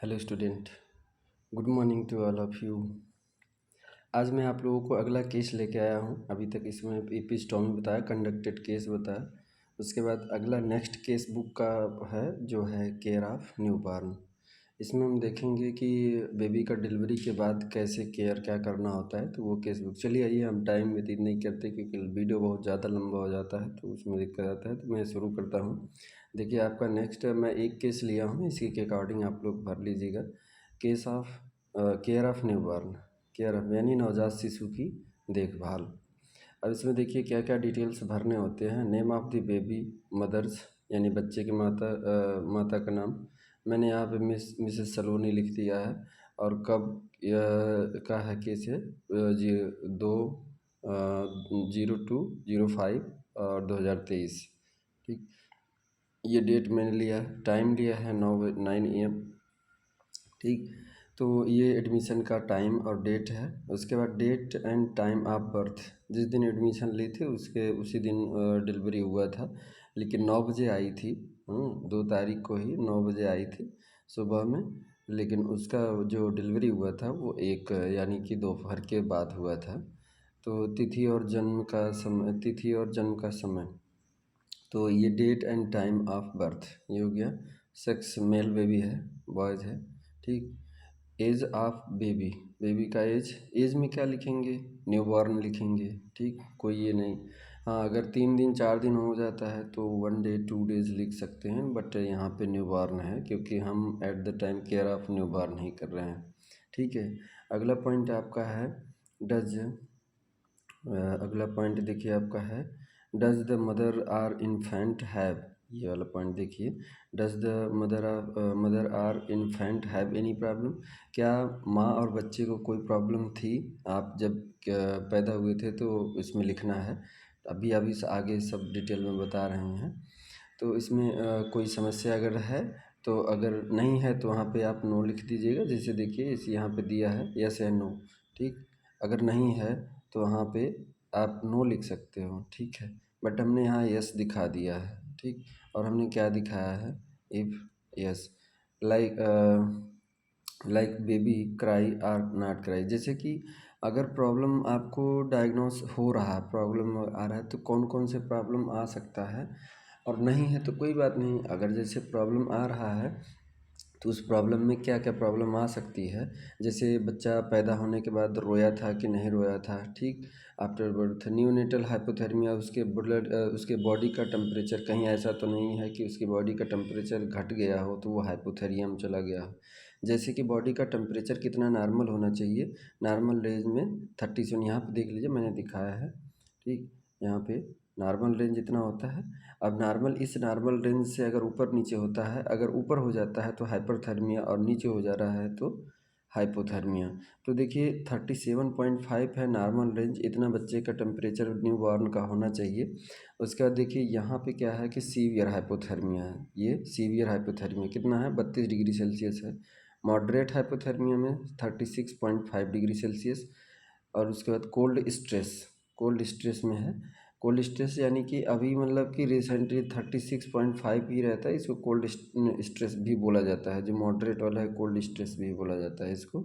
Hello student, good morning to all of you. आज मैं आप लोगों को अगला केस लेके आया हूँ। अभी तक इसमें एपिस्टोमी बताया, कंडक्टेड केस बताया। उसके बाद अगला नेक्स्ट केस बुक का है जो है केयर ऑफ न्यूबॉर्न। इसमें हम देखेंगे कि बेबी का डिलीवरी के बाद कैसे केयर क्या करना होता है, तो वो केस बुक। चलिए आइए, हम टाइम व्यतीत नहीं करते क्योंकि वीडियो बहुत ज़्यादा लंबा हो जाता है तो उसमें दिक्कत आता है, तो मैं शुरू करता हूँ। देखिए, आपका नेक्स्ट मैं एक केस लिया हूँ, इसी के अकॉर्डिंग आप लोग भर लीजिएगा। Case of care of newborn, care of यानी नवजात शिशु की देखभाल। अब इसमें देखिए क्या क्या डिटेल्स भरने होते हैं। Name of the baby, mother's यानी बच्चे की माता का नाम। मैंने यहाँ पे मिसेस सलोनी लिख दिया है। और कब का है केस है, जी 02/05 और 2023। ठीक, ये डेट मैंने लिया है, टाइम लिया है 9 AM। ठीक, तो ये एडमिशन का टाइम और डेट है। उसके बाद date and time of birth, जिस दिन एडमिशन ली थी उसके उसी दिन डिलीवरी हुआ था, लेकिन 9 बजे आई थी। 2 तारीख को ही 9 बजे आई थी सुबह में, लेकिन उसका जो डिलीवरी हुआ था वो एक यानी कि दोपहर के बाद हुआ था। तो तिथि और जन्म का समय, तो ये date and time of birth ये हो गया। सेक्स मेल बेबी है, बॉयज़ है। ठीक, एज ऑफ बेबी, बेबी का एज में क्या लिखेंगे, न्यूबॉर्न लिखेंगे। ठीक, कोई ये नहीं। हाँ, अगर 3 दिन 4 दिन हो जाता है तो 1 डे 2 डेज लिख सकते हैं, बट यहाँ पे न्यूबॉर्न है क्योंकि हम at the time care of newborn ही कर रहे हैं। ठीक है, अगला पॉइंट आपका है डज अगला पॉइंट देखिए आपका है does the mother or infant have. ये वाला पॉइंट देखिए, does the mother or infant have any problem. क्या माँ और बच्चे को कोई प्रॉब्लम थी आप जब पैदा हुए थे, तो इसमें लिखना है। अभी अभी से आगे सब डिटेल में बता रहे हैं। तो इसमें कोई समस्या अगर है तो, अगर नहीं है तो वहाँ पे आप नो लिख दीजिएगा। जैसे देखिए इस यहाँ पे दिया है यस या नो। ठीक, अगर नहीं है तो वहाँ पे आप नो लिख सकते हो। ठीक है, बट हमने यहाँ यस दिखा दिया है। ठीक, और हमने क्या दिखाया है, if yes like like baby cry or not cry. जैसे कि अगर प्रॉब्लम आपको डायग्नोस हो रहा है, प्रॉब्लम आ रहा है, तो कौन कौन से प्रॉब्लम आ सकता है, और नहीं है तो कोई बात नहीं। अगर जैसे प्रॉब्लम आ रहा है तो उस प्रॉब्लम में क्या क्या प्रॉब्लम आ सकती है। जैसे बच्चा पैदा होने के बाद रोया था कि नहीं रोया था। ठीक, आफ्टर बर्थ न्यूनेटल हाइपोथर्मिया, उसके बॉडी का टेम्परेचर कहीं ऐसा तो नहीं है कि उसकी बॉडी का टेम्परेचर घट गया हो तो वो हाइपोथर्मिया में चला गया हो। जैसे कि बॉडी का टेम्परेचर कितना नॉर्मल होना चाहिए, नॉर्मल रेंज में 37, यहाँ पे देख लीजिए मैंने दिखाया है। ठीक, यहाँ पे नॉर्मल रेंज इतना होता है। अब नॉर्मल, इस नॉर्मल रेंज से अगर ऊपर नीचे होता है, अगर ऊपर हो जाता है तो हाइपरथर्मिया, और नीचे हो जा रहा है तो हाइपोथर्मिया। तो देखिए 37.5 है नॉर्मल रेंज, इतना बच्चे का टेम्परेचर न्यू बॉर्न का होना चाहिए। उसके बाद देखिए यहाँ पे क्या है कि सीवियर हाइपोथर्मिया है। ये सीवियर हाइपोथर्मिया कितना है, 32 डिग्री सेल्सियस है। मॉडरेट हाइपोथर्मिया में 36.5 डिग्री सेल्सियस। और उसके बाद कोल्ड स्ट्रेस में है। कोल्ड स्ट्रेस यानी कि अभी मतलब कि रिसेंटली 36.5 ही रहता है, इसको कोल्ड स्ट्रेस भी बोला जाता है। जो मॉडरेट वाला है कोल्ड स्ट्रेस भी बोला जाता है इसको।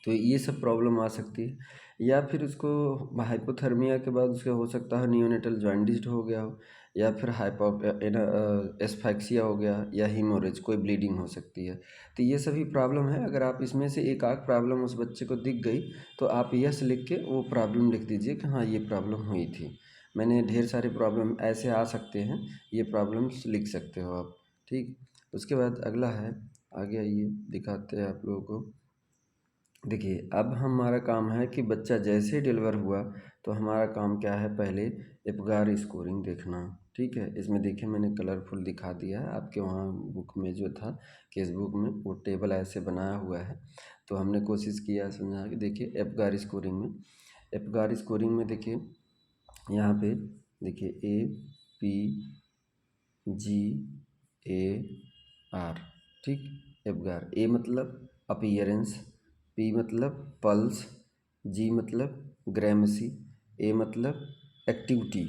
तो ये सब प्रॉब्लम आ सकती है। या फिर उसको हाइपोथर्मिया के बाद उसका हो सकता है नियोनेटल जॉन्डिस हो गया हो, या फिर एस्फैक्सिया हो गया, या हीमोरेज, कोई ब्लीडिंग हो सकती है। तो ये सभी प्रॉब्लम है। अगर आप इसमें से एक आध प्रॉब्लम उस बच्चे को दिख गई तो आप यस लिख के वो प्रॉब्लम लिख दीजिए कि हाँ ये प्रॉब्लम हुई थी। मैंने ढेर सारे प्रॉब्लम ऐसे आ सकते हैं, ये प्रॉब्लम्स लिख सकते हो आप। ठीक, उसके बाद अगला है, आगे आइए दिखाते हैं आप लोगों को। देखिए अब हमारा काम है कि बच्चा जैसे ही डिलीवर हुआ तो हमारा काम क्या है, पहले एपगार स्कोरिंग देखना। ठीक है, इसमें देखिए मैंने कलरफुल दिखा दिया है। आपके वहाँ बुक में जो था, केस बुक में, वो टेबल ऐसे बनाया हुआ है। तो हमने कोशिश किया है समझा कि देखिए एपगार स्कोरिंग में देखिए यहाँ पे देखिए APGAR। ठीक, एपगार, ए मतलब अपीयरेंस, पी मतलब पल्स, जी मतलब ग्रेमेसी, ए मतलब एक्टिविटी,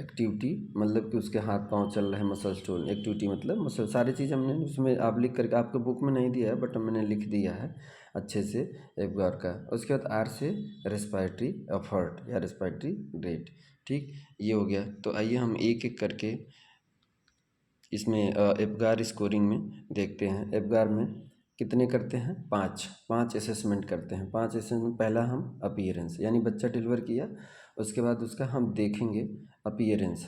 एक्टिविटी मतलब कि उसके हाथ पांव चल रहे हैं, मसल स्टोन। एक्टिविटी मतलब मसल, सारी चीज़ हमने उसमें आप लिख करके, आपके बुक में नहीं दिया है बट मैंने लिख दिया है अच्छे से एवगार का। उसके बाद आर से रेस्पिरेटरी एफर्ट या रेस्पिरेटरी रेट। ठीक, ये हो गया। तो आइए हम एक एक करके इसमें एवगार स्कोरिंग में देखते हैं। एवगार में कितने करते हैं? पाँच असेसमेंट करते हैं। पाँच असेसमेंट, पहला हम अपीयरेंस, यानी बच्चा डिलीवर किया, उसके बाद उसका हम देखेंगे अपीयरेंस।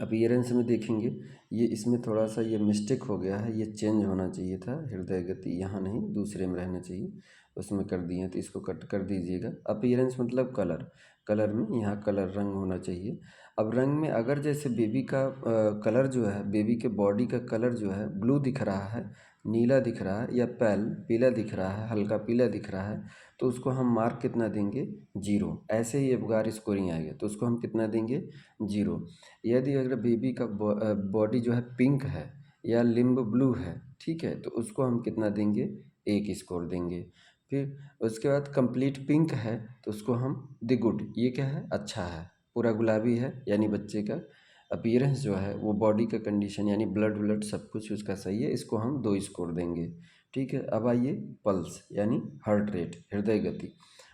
अपीयरेंस में देखेंगे, ये इसमें थोड़ा सा ये मिस्टेक हो गया है, ये चेंज होना चाहिए था, हृदय गति यहाँ नहीं दूसरे में रहना चाहिए, उसमें कर दिए, तो इसको कट कर दीजिएगा। अपीयरेंस मतलब कलर, कलर में यहाँ कलर रंग होना चाहिए। अब रंग में अगर जैसे बेबी का कलर जो है, बेबी के बॉडी का कलर जो है ब्लू दिख रहा है, नीला दिख रहा है, या पीला दिख रहा है, हल्का पीला दिख रहा है, तो उसको हम मार्क कितना देंगे? 0। ऐसे ही एवगार स्कोरिंग आएगा तो उसको हम कितना देंगे? 0। यदि अगर बेबी का बॉडी जो है पिंक है या लिम्ब ब्लू है, ठीक है, तो उसको हम कितना देंगे? 1 स्कोर देंगे। फिर उसके बाद कंप्लीट पिंक है तो उसको हम द गुड, ये क्या है? अच्छा है। पूरा गुलाबी है यानी बच्चे का अपीयरेंस जो है वो बॉडी का कंडीशन यानी ब्लड ब्लड सब कुछ उसका सही है, इसको हम 2 स्कोर देंगे। ठीक है, अब आइए पल्स यानी हार्ट रेट, हृदय गति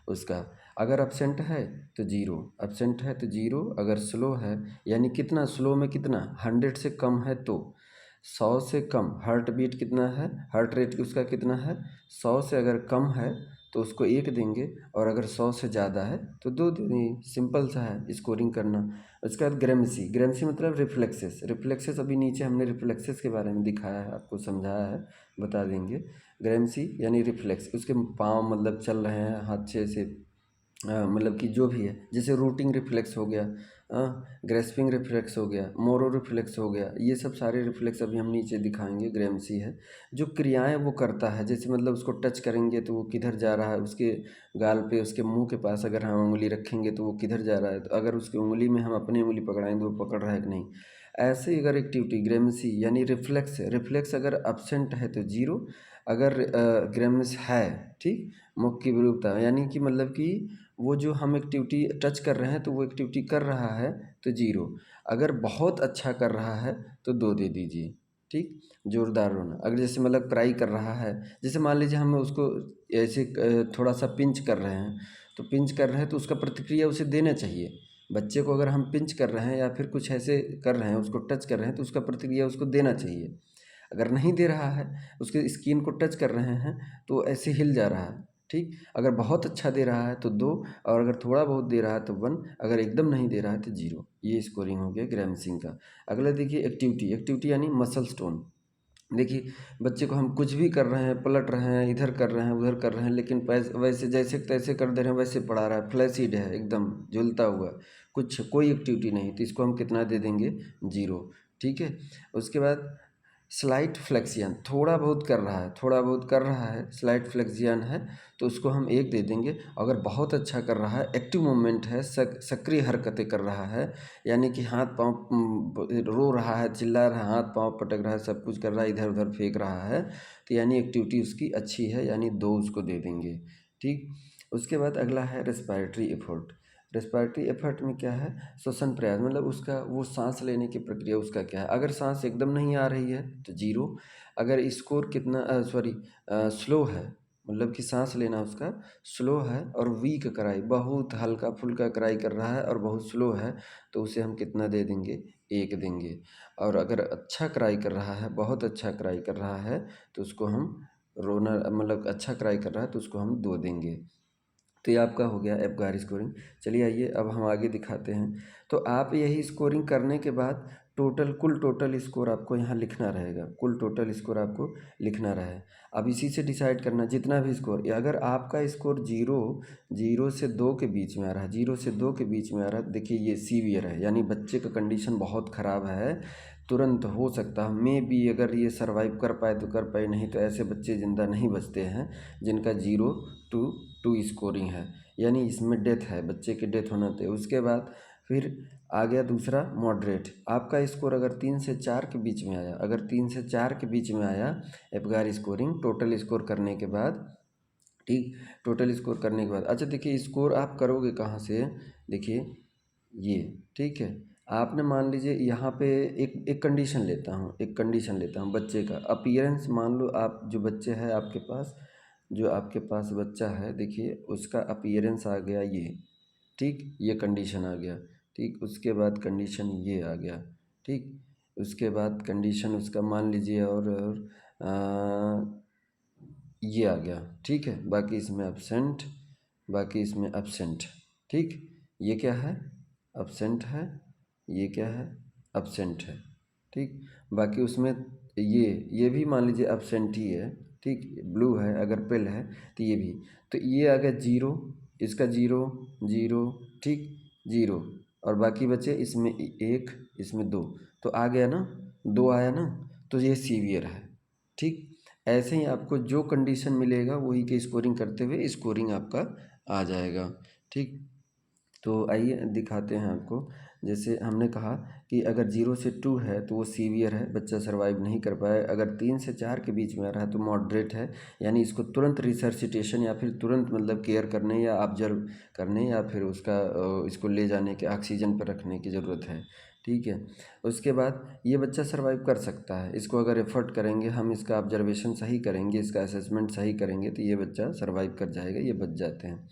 उसका। अगर अब्सेंट है तो 0, अब्सेंट है तो 0। अगर स्लो है यानी कितना स्लो में, कितना 100 से कम है तो 100 से कम। हार्ट बीट कितना है, हार्ट रेट उसका कितना है? 100 से अगर कम है तो उसको 1 देंगे, और अगर 100 से ज़्यादा है तो 2 देंगे। सिंपल सा है स्कोरिंग करना। उसके बाद ग्रेमसी, ग्रेमसी मतलब रिफ्लेक्सेस। रिफ्लेक्सेस अभी नीचे हमने रिफ्लेक्सेस के बारे में दिखाया है, आपको समझाया है, बता देंगे। ग्रेमसी यानी रिफ्लेक्स, उसके पाँव मतलब चल रहे हैं हाथ से मतलब कि जो भी है, जैसे रूटिंग रिफ्लेक्स हो गया, ग्रेस्पिंग रिफ्लेक्स हो गया, मोरो रिफ्लेक्स हो गया, ये सब सारे रिफ्लेक्स अभी हम नीचे दिखाएंगे। ग्रेमसी है जो क्रियाएं वो करता है, जैसे मतलब उसको टच करेंगे तो वो किधर जा रहा है, उसके गाल पे उसके मुंह के पास अगर हम उंगली रखेंगे तो वो किधर जा रहा है, तो अगर उसकी उंगली में हम अपनी उंगली पकड़ाएंगे तो वो पकड़ रहा है कि नहीं। ऐसे ही अगर एक्टिविटी ग्रेमसी यानी रिफ्लेक्स है, रिफ्लेक्स अगर अब्सेंट है तो 0, अगर ग्रेमस है, ठीक, मुख की विरूपता यानी कि मतलब कि वो जो हम एक्टिविटी टच कर रहे हैं तो वो एक्टिविटी कर रहा है तो 0। अगर बहुत अच्छा कर रहा है तो 2 दे दीजिए। ठीक, जोरदार रोना, अगर जैसे मतलब क्राई कर रहा है, जैसे मान लीजिए हम उसको ऐसे थोड़ा सा पिंच कर रहे हैं, तो पिंच कर रहे हैं तो उसका प्रतिक्रिया उसे देना चाहिए। बच्चे को अगर हम पिंच कर रहे हैं या फिर कुछ ऐसे कर रहे हैं, उसको टच कर रहे हैं, तो उसका प्रतिक्रिया उसको देना चाहिए। अगर नहीं दे रहा है, उसके स्किन को टच कर रहे हैं तो ऐसे हिल जा रहा है, ठीक। अगर बहुत अच्छा दे रहा है तो 2, और अगर थोड़ा बहुत दे रहा है तो 1, अगर एकदम नहीं दे रहा है तो 0। ये स्कोरिंग हो गया ग्रैमसिंग का। अगला देखिए एक्टिविटी, एक्टिविटी यानी मसल स्टोन। देखिए बच्चे को हम कुछ भी कर रहे हैं, पलट रहे हैं, इधर कर रहे हैं, उधर कर रहे हैं, लेकिन वैसे जैसे तैसे कर दे रहे हैं, वैसे पढ़ा रहा है, फ्लैसिड है, एकदम झूलता हुआ, कुछ कोई एक्टिविटी नहीं, तो इसको हम कितना दे देंगे? 0। ठीक है, उसके बाद स्लाइट फ्लेक्सियन, थोड़ा बहुत कर रहा है, थोड़ा बहुत कर रहा है, स्लाइट फ्लेक्सियन है तो उसको हम 1 दे देंगे। अगर बहुत अच्छा कर रहा है, एक्टिव मूवमेंट है, सक्रिय हरकतें कर रहा है, यानी कि हाथ पाँव रो रहा है, चिल्ला रहा है, हाथ पाँव पटक रहा है, सब कुछ कर रहा है, इधर उधर फेंक रहा है, तो यानी एक्टिविटी उसकी अच्छी है, यानी 2 उसको दे देंगे। ठीक, उसके बाद अगला है रेस्पिरेटरी एफर्ट। रेस्पिरेटरी एफर्ट में क्या है? श्वसन प्रयास, मतलब उसका वो सांस लेने की प्रक्रिया उसका क्या है। अगर सांस एकदम नहीं आ रही है तो 0। अगर स्कोर कितना स्लो है, मतलब कि सांस लेना उसका स्लो है और वीक कराई, बहुत हल्का फुल्का कराई कर रहा है और बहुत स्लो है, तो उसे हम कितना दे देंगे? 1 देंगे। और अगर अच्छा कराई कर रहा है, बहुत अच्छा कराई कर रहा है, तो उसको हम रोना मतलब अच्छा कराई कर रहा है तो उसको हम 2 देंगे। तो ये आपका हो गया एवगार स्कोरिंग। चलिए आइए अब हम आगे दिखाते हैं। तो आप यही स्कोरिंग करने के बाद कुल टोटल स्कोर आपको यहाँ लिखना रहेगा, कुल टोटल स्कोर आपको लिखना रहे। अब इसी से डिसाइड करना जितना भी स्कोर, अगर आपका स्कोर 0 से 2 के बीच में आ रहा है, 0 से 2 के बीच में आ रहा है, देखिए ये सीवियर है, यानी बच्चे का कंडीशन बहुत ख़राब है, तुरंत हो सकता है मे बी अगर ये सर्वाइव कर पाए तो कर पाए, नहीं तो ऐसे बच्चे ज़िंदा नहीं बचते हैं जिनका 0 to 2 स्कोरिंग है, यानी इसमें डेथ है, बच्चे के डेथ होना चाहिए। उसके बाद फिर आ गया दूसरा मॉडरेट। आपका स्कोर अगर 3 से 4 के बीच में आया, अगर 3 से 4 के बीच में आया एवगार स्कोरिंग टोटल स्कोर करने के बाद, ठीक, टोटल स्कोर करने के बाद, अच्छा देखिए स्कोर आप करोगे कहाँ से? देखिए ये, ठीक है, आपने मान लीजिए यहाँ पे एक कंडीशन लेता हूँ, एक कंडीशन लेता हूँ बच्चे का अपीयरेंस। मान लो आप जो बच्चे हैं आपके पास, जो आपके पास बच्चा है, देखिए उसका अपीयरेंस आ गया ये, ठीक, ये कंडीशन आ गया, ठीक। उसके बाद कंडीशन ये आ गया, ठीक। उसके बाद कंडीशन उसका मान लीजिए और ये आ गया, ठीक है। बाकी इसमें एब्सेंट, बाकी इसमें एब्सेंट, ठीक। ये क्या है? एब्सेंट है। ये क्या है? एब्सेंट है, ठीक। बाकी उसमें ये भी मान लीजिए एब्सेंट ही है, ठीक। ब्लू है, अगर पिल है तो ये भी। तो ये आ गया जीरो, इसका जीरो, जीरो, ठीक, जीरो। और बाकी बचे इसमें एक, इसमें दो। तो आ गया ना, दो आया ना, तो ये सीवियर है, ठीक। ऐसे ही आपको जो कंडीशन मिलेगा वही की स्कोरिंग करते हुए स्कोरिंग आपका आ जाएगा, ठीक। तो आइए दिखाते हैं आपको। जैसे हमने कहा कि अगर 0 से 2 है तो वो सीवियर है, बच्चा सर्वाइव नहीं कर पाए। अगर 3 से 4 के बीच में आ रहा है तो मॉडरेट है, यानी इसको तुरंत रिसर्सिटेशन या फिर तुरंत मतलब केयर करने या ऑब्जर्व करने या फिर उसका इसको ले जाने के ऑक्सीजन पर रखने की ज़रूरत है, ठीक है। उसके बाद ये बच्चा सर्वाइव कर सकता है, इसको अगर एफर्ट करेंगे हम, इसका ऑब्जर्वेशन सही करेंगे, इसका असेसमेंट सही करेंगे तो ये बच्चा सर्वाइव कर जाएगा, ये बच जाते हैं।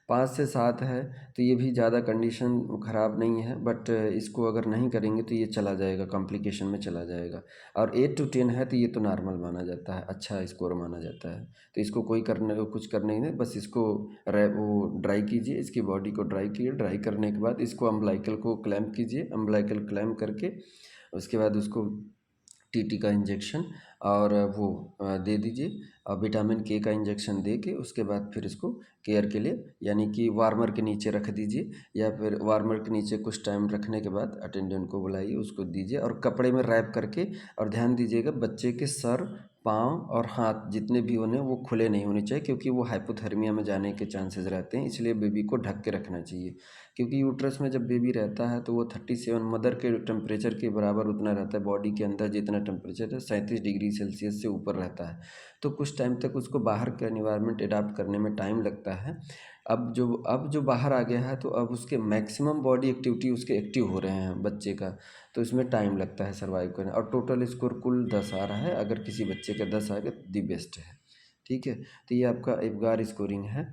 5 से 7 है तो ये भी ज़्यादा कंडीशन ख़राब नहीं है, बट इसको अगर नहीं करेंगे तो ये चला जाएगा, कॉम्प्लिकेशन में चला जाएगा। और 8 to 10 है तो ये तो नॉर्मल माना जाता है, अच्छा स्कोर माना जाता है। तो इसको कोई करने कुछ करने नहीं, बस इसको वो ड्राई कीजिए, इसकी बॉडी को ड्राई कीजिए, ड्राई करने के बाद इसको अम्बलाइकल को क्लैम्प कीजिए, अम्बलाइकल क्लैम्प करके उसके बाद उसको टीटी का इंजेक्शन और वो दे दीजिए, और विटामिन के का इंजेक्शन दे के उसके बाद फिर इसको केयर के लिए, यानी कि वार्मर के नीचे रख दीजिए, या फिर वार्मर के नीचे कुछ टाइम रखने के बाद अटेंडेंट को बुलाइए, उसको दीजिए और कपड़े में रैप करके। और ध्यान दीजिएगा बच्चे के सर, पाँव और हाथ जितने भी होने वो खुले नहीं होने चाहिए, क्योंकि वो हाइपोथर्मिया में जाने के चांसेस रहते हैं, इसलिए बेबी को ढक के रखना चाहिए। क्योंकि यूट्रस में जब बेबी रहता है तो वो 37 मदर के टेम्परेचर के बराबर उतना रहता है, बॉडी के अंदर जितना टेम्परेचर है 37 डिग्री सेल्सियस से ऊपर रहता है। तो कुछ टाइम तक उसको बाहर का एनवायरनमेंट अडाप्ट करने में टाइम लगता है। अब जो बाहर आ गया है तो अब उसके मैक्सिमम बॉडी एक्टिविटी उसके एक्टिव हो रहे हैं बच्चे का, तो इसमें टाइम लगता है सर्वाइव करने। और टोटल स्कोर कुल 10 आ रहा है, अगर किसी बच्चे का 10 आ गया तो दी बेस्ट है, ठीक है। तो ये आपका एवगार स्कोरिंग है।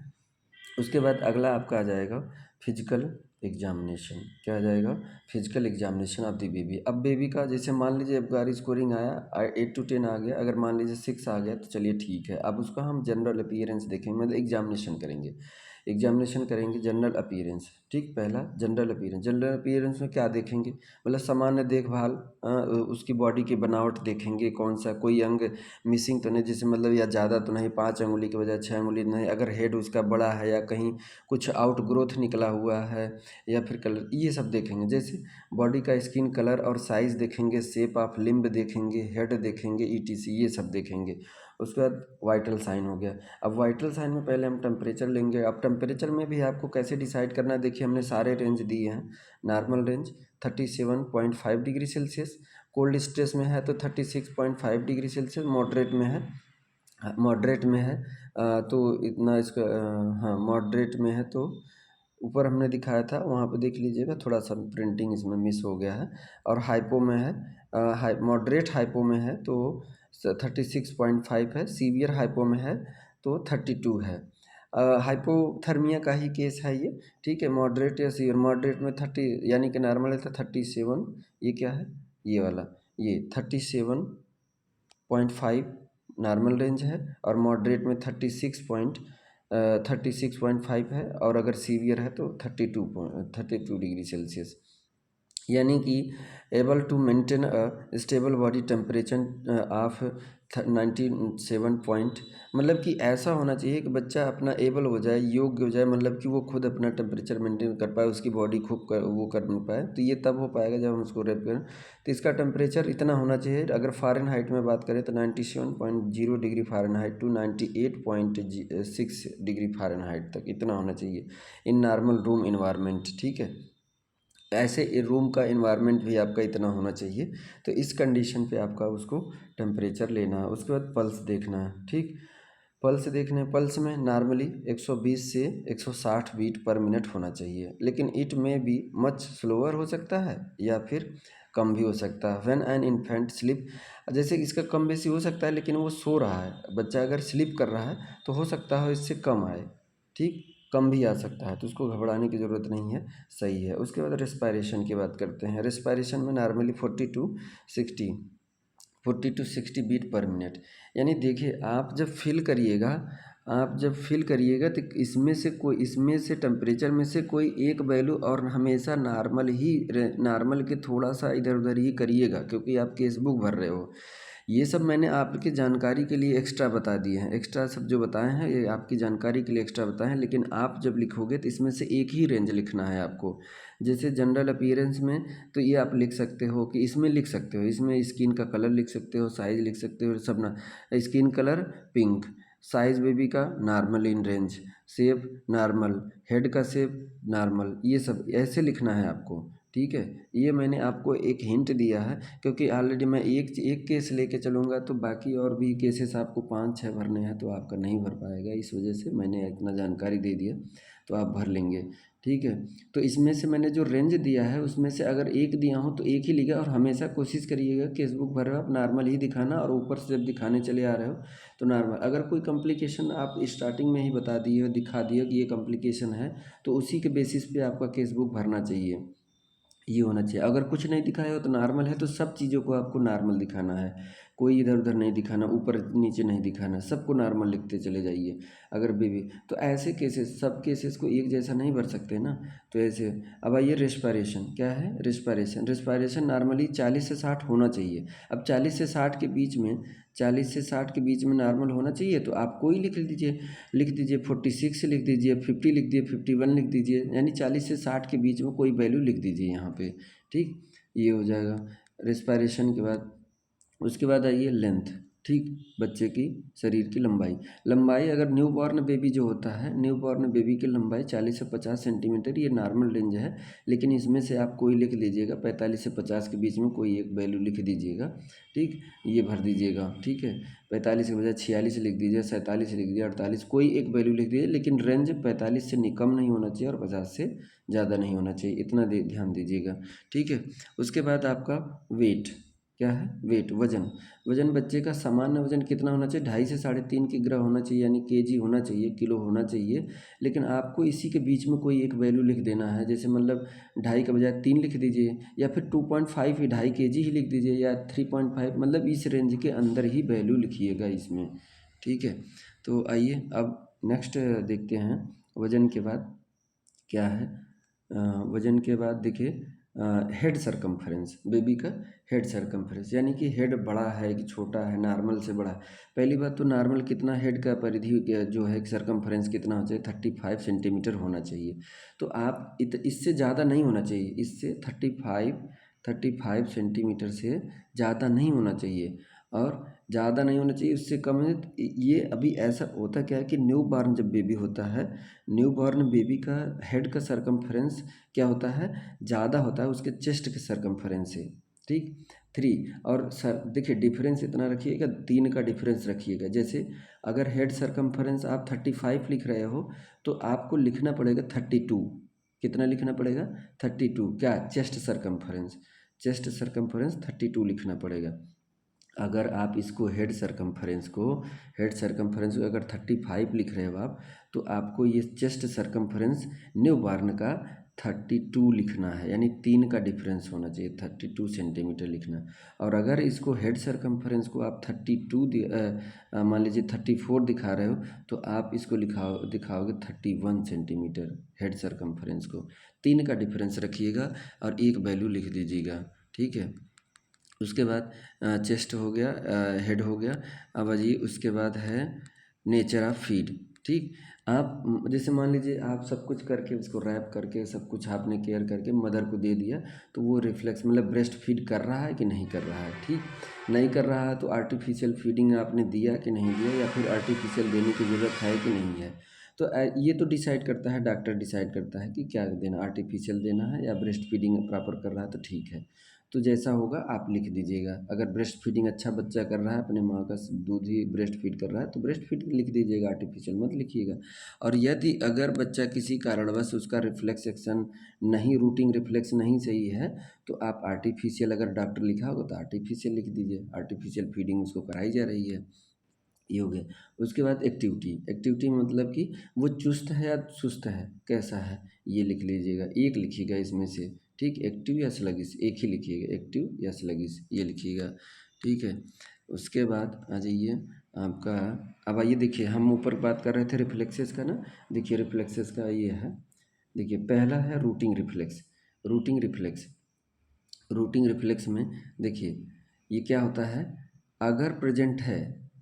उसके बाद अगला आपका आ जाएगा फिजिकल एग्जामिनेशन। क्या आ जाएगा? Physical examination of the baby. अब बेबी का जैसे मान लीजिए एवगार स्कोरिंग आया 8 to 10 आ गया, अगर मान लीजिए 6 आ गया तो चलिए ठीक है। अब उसका हम जनरल अपीयरेंस देखेंगे, मतलब एग्जामिनेशन करेंगे, एग्जामिनेशन करेंगे जनरल अपीयरेंस, ठीक। पहला जनरल अपीयरेंस, जनरल अपीयरेंस में क्या देखेंगे? मतलब सामान्य देखभाल, उसकी बॉडी की बनावट देखेंगे, कौन सा कोई अंग मिसिंग तो नहीं, जैसे मतलब या ज़्यादा तो नहीं, 5 अंगुली के बजाय 6 अंगुली नहीं, अगर हेड उसका बड़ा है या कहीं कुछ आउट ग्रोथ निकला हुआ है, या फिर कलर, ये सब देखेंगे। जैसे बॉडी का स्किन कलर और साइज़ देखेंगे, शेप ऑफ लिम्ब देखेंगे, हेड देखेंगे, ईटीसी ये सब देखेंगे। उसके बाद वाइटल साइन हो गया। अब वाइटल साइन में पहले हम टेम्परेचर लेंगे। अब टेम्परेचर में भी आपको कैसे डिसाइड करना है, देखिए हमने सारे रेंज दिए हैं। Normal range 37.5 degree Celsius, cold stress में है तो 36.5 डिग्री सेल्सियस, मॉडरेट में है, मॉडरेट में है तो इतना इसका, हाँ मॉडरेट में है तो ऊपर हमने दिखाया था वहाँ पे देख लीजिएगा, थोड़ा सा प्रिंटिंग इसमें मिस हो गया है। और हाइपो में है, मॉडरेट हाइपो में है तो 36.5 है, सीवियर हाइपो में है तो 32 है। हाइपोथर्मिया का ही केस है ये, ठीक है। मॉडरेट या सीवियर, मॉडरेट में 30 यानी कि नॉर्मल है तो 37, ये क्या है, ये वाला, ये 37.5 नॉर्मल रेंज है, और मॉडरेट में 36.5 है, और अगर सीवियर है तो 32 डिग्री सेल्सियस। यानी कि able to maintain a stable body temperature of 97 point, मतलब कि ऐसा होना चाहिए कि बच्चा अपना एबल हो जाए, योग्य हो जाए, मतलब कि वो खुद अपना टेम्परेचर मेंटेन कर पाए, उसकी बॉडी खूब वो कर नहीं पाए, तो ये तब हो पाएगा जब हम उसको रेप करें। तो इसका टेम्परेचर इतना होना चाहिए, अगर फ़ारेनहाइट में बात करें तो 97.0 degree Fahrenheit to 98.6 degree Fahrenheit तक इतना होना चाहिए इन नॉर्मल रूम इन्वायरमेंट, ठीक है। ऐसे रूम का इन्वायरमेंट भी आपका इतना होना चाहिए। तो इस कंडीशन पे आपका उसको टेम्परेचर लेना है। उसके बाद पल्स देखना है, ठीक। पल्स देखने, पल्स में नॉर्मली 120 से 160 बीट पर मिनट होना चाहिए, लेकिन इट में भी मच स्लोअर हो सकता है या फिर कम भी हो सकता है। व्हेन एन इन्फेंट स्लिप, जैसे इसका कम बेसी हो सकता है, लेकिन वो सो रहा है, बच्चा अगर स्लिप कर रहा है तो हो सकता है इससे कम आए, ठीक, कम भी आ सकता है, तो उसको घबराने की ज़रूरत नहीं है, सही है। उसके बाद रेस्पायरेशन की बात करते हैं। रेस्पायरेशन में normally 40 to 60 beat per minute, यानी देखिए आप जब फील करिएगा तो इसमें से टेम्परेचर में से कोई एक वैल्यू, और हमेशा नॉर्मल के थोड़ा सा इधर उधर ही करिएगा, क्योंकि आप केस बुक भर रहे हो। ये सब मैंने आपकी जानकारी के लिए एक्स्ट्रा बता दिए हैं, एक्स्ट्रा सब जो बताए हैं ये आपकी जानकारी के लिए एक्स्ट्रा बताए हैं, लेकिन आप जब लिखोगे तो इसमें से एक ही रेंज लिखना है आपको। जैसे जनरल अपीयरेंस में तो ये आप लिख सकते हो कि इसमें लिख सकते हो, इसमें स्किन का कलर लिख सकते हो, साइज़ लिख सकते हो, सब ना। Skin colour pink, size baby का normal in range, shape normal, head का शेप नॉर्मल, ये सब ऐसे लिखना है आपको, ठीक है। ये मैंने आपको एक हिंट दिया है, क्योंकि ऑलरेडी मैं एक केस लेके चलूँगा तो बाकी और भी केसेस आपको 5-6 भरने हैं, तो आपका नहीं भर पाएगा, इस वजह से मैंने इतना जानकारी दे दिया, तो आप भर लेंगे, ठीक है। तो इसमें से मैंने जो रेंज दिया है उसमें से अगर एक दिया हूँ तो एक ही लिखा, और हमेशा कोशिश करिएगा केस बुक भर रहे हो आप नॉर्मल ही दिखाना, और ऊपर से जब दिखाने चले आ रहे हो तो नॉर्मल। अगर कोई कॉम्प्लिकेशन आप स्टार्टिंग में ही बता दिए हो, दिखा दिए कि ये कॉम्प्लिकेशन है, तो उसी के बेसिस पे आपका केस बुक भरना चाहिए, ये होना चाहिए। अगर कुछ नहीं दिखाया हो तो नॉर्मल है, तो सब चीज़ों को आपको नॉर्मल दिखाना है, कोई इधर उधर नहीं दिखाना, ऊपर नीचे नहीं दिखाना, सबको नॉर्मल लिखते चले जाइए। अगर बेबी तो ऐसे केसेस, सब केसेस को एक जैसा नहीं भर सकते ना, तो ऐसे। अब आइए रेस्पायरेशन, क्या है रेस्पायरेशन नॉर्मली 40 से 60 होना चाहिए। अब 40 से 60 के बीच में नॉर्मल होना चाहिए, तो आप कोई लिख दीजिए 46 लिख दीजिए, 50 लिख दीजिए, 51 लिख दीजिए, यानी 40 से 60 के बीच में कोई वैल्यू लिख दीजिए यहाँ पे, ठीक, ये हो जाएगा रेस्पायरेशन के बाद। उसके बाद आइए लेंथ, ठीक, बच्चे की शरीर की लंबाई। लंबाई अगर न्यू बॉर्न बेबी जो होता है, न्यू बॉर्न बेबी की लंबाई 40 से 50 सेंटीमीटर, ये नॉर्मल रेंज है, लेकिन इसमें से आप कोई लिख लीजिएगा, 45 से 50 के बीच में कोई एक वैल्यू लिख दीजिएगा, ठीक, ये भर दीजिएगा, ठीक है। 45 के बजाय 46 लिख दीजिए, 47 लिख दीजिए, 48, कोई एक वैल्यू लिख दीजिए, लेकिन रेंज 45 से कम नहीं होना चाहिए और 50 से ज़्यादा नहीं होना चाहिए, इतना ध्यान दीजिएगा, ठीक है। उसके बाद आपका वेट, क्या है वेट, वजन। वजन बच्चे का सामान्य वजन कितना होना चाहिए, 2.5 से 3.5 किग्रा होना चाहिए, यानी केजी होना चाहिए, किलो होना चाहिए, लेकिन आपको इसी के बीच में कोई एक वैल्यू लिख देना है, जैसे मतलब 2.5 के बजाय 3 लिख दीजिए, या फिर 2.5 ही 2.5 केजी ही लिख दीजिए, या 3.5, मतलब इस रेंज के अंदर ही वैल्यू लिखिएगा इसमें, ठीक है। तो आइए अब नेक्स्ट देखते हैं, वजन के बाद क्या है। वजन के बाद देखिए हेड सरकमफ्रेंस, बेबी का हेड सरकमफ्रेंस, यानी कि हेड बड़ा है कि छोटा है, नॉर्मल से बड़ा है। पहली बात तो नॉर्मल कितना, हेड का परिधि जो है सरकमफ्रेंस कितना होना चाहिए, 35 सेंटीमीटर होना चाहिए। तो आप इससे ज़्यादा नहीं होना चाहिए, इससे 35 सेंटीमीटर से ज़्यादा नहीं होना चाहिए, और ज़्यादा नहीं होना चाहिए, उससे कम है। ये अभी ऐसा होता क्या है कि न्यू बॉर्न जब बेबी होता है, न्यू बॉर्न बेबी का हेड का सरकमफ्रेंस क्या होता है, ज़्यादा होता है उसके चेस्ट के सरकमफ्रेंस से, ठीक, 3। और सर देखिए डिफरेंस इतना रखिएगा, 3 का डिफरेंस रखिएगा। जैसे अगर हेड सरकमफ्रेंस आप 35 लिख रहे हो, तो आपको लिखना पड़ेगा 32, कितना लिखना पड़ेगा, 32, क्या, चेस्ट सरकमफ्रेंस 32 लिखना पड़ेगा। अगर आप इसको हेड सरकमफ्रेंस को अगर 35 लिख रहे हो आप, तो आपको ये चेस्ट सरकमफ्रेंस न्यू बॉर्न का 32 लिखना है, यानी 3 का डिफरेंस होना चाहिए, 32 सेंटीमीटर लिखना। और अगर इसको हेड सरकमफ्रेंस को आप 32 मान लीजिए 34 दिखा रहे हो, तो आप इसको दिखाओगे 31 सेंटीमीटर हेड सरकमफ्रेंस को। 3 का डिफरेंस रखिएगा और एक वैल्यू लिख दीजिएगा, ठीक है। उसके बाद चेस्ट हो गया, हेड हो गया। अब अजी उसके बाद है नेचर ऑफ फीड, ठीक। आप जैसे मान लीजिए आप सब कुछ करके उसको रैप करके सब कुछ आपने केयर करके मदर को दे दिया, तो वो रिफ्लेक्स मतलब ब्रेस्ट फीड कर रहा है कि नहीं कर रहा है, ठीक। नहीं कर रहा है तो आर्टिफिशियल फीडिंग आपने दिया कि नहीं दिया, या फिर आर्टिफिशियल देने की ज़रूरत है कि नहीं है। तो ये तो डिसाइड करता है, डॉक्टर डिसाइड करता है कि क्या देना, आर्टिफिशियल देना है या ब्रेस्ट फीडिंग प्रॉपर कर रहा है तो ठीक है। तो जैसा होगा आप लिख दीजिएगा। अगर ब्रेस्ट फीडिंग अच्छा बच्चा कर रहा है, अपने माँ का दूध ही ब्रेस्ट फीड कर रहा है, तो ब्रेस्ट फीड लिख दीजिएगा, आर्टिफिशियल मत लिखिएगा। और यदि अगर बच्चा किसी कारणवश उसका रिफ्लेक्स एक्शन नहीं, रूटिंग रिफ्लेक्स नहीं सही है, तो आप आर्टिफिशियल, अगर डॉक्टर लिखा होगा तो आर्टिफिशियल लिख दीजिए, आर्टिफिशियल फीडिंग उसको कराई जा रही है। ये हो गया। उसके बाद एक्टिविटी, एक्टिविटी मतलब कि वो चुस्त है या सुस्त है, कैसा है, ये लिख लीजिएगा, एक लिखिएगा इसमें से। ठीक, एक्टिव या स्लगिश, एक ही लिखिएगा, एक्टिव या स्लगिश ये लिखिएगा। ठीक है। उसके बाद आ जाइए आपका, अब आइए देखिए, हम ऊपर बात कर रहे थे रिफ्लेक्सेस का ना। देखिए रिफ्लेक्सेस का ये है, देखिए पहला है routing reflex. Routing reflex, routing reflex में देखिए ये क्या होता है, अगर प्रेजेंट है,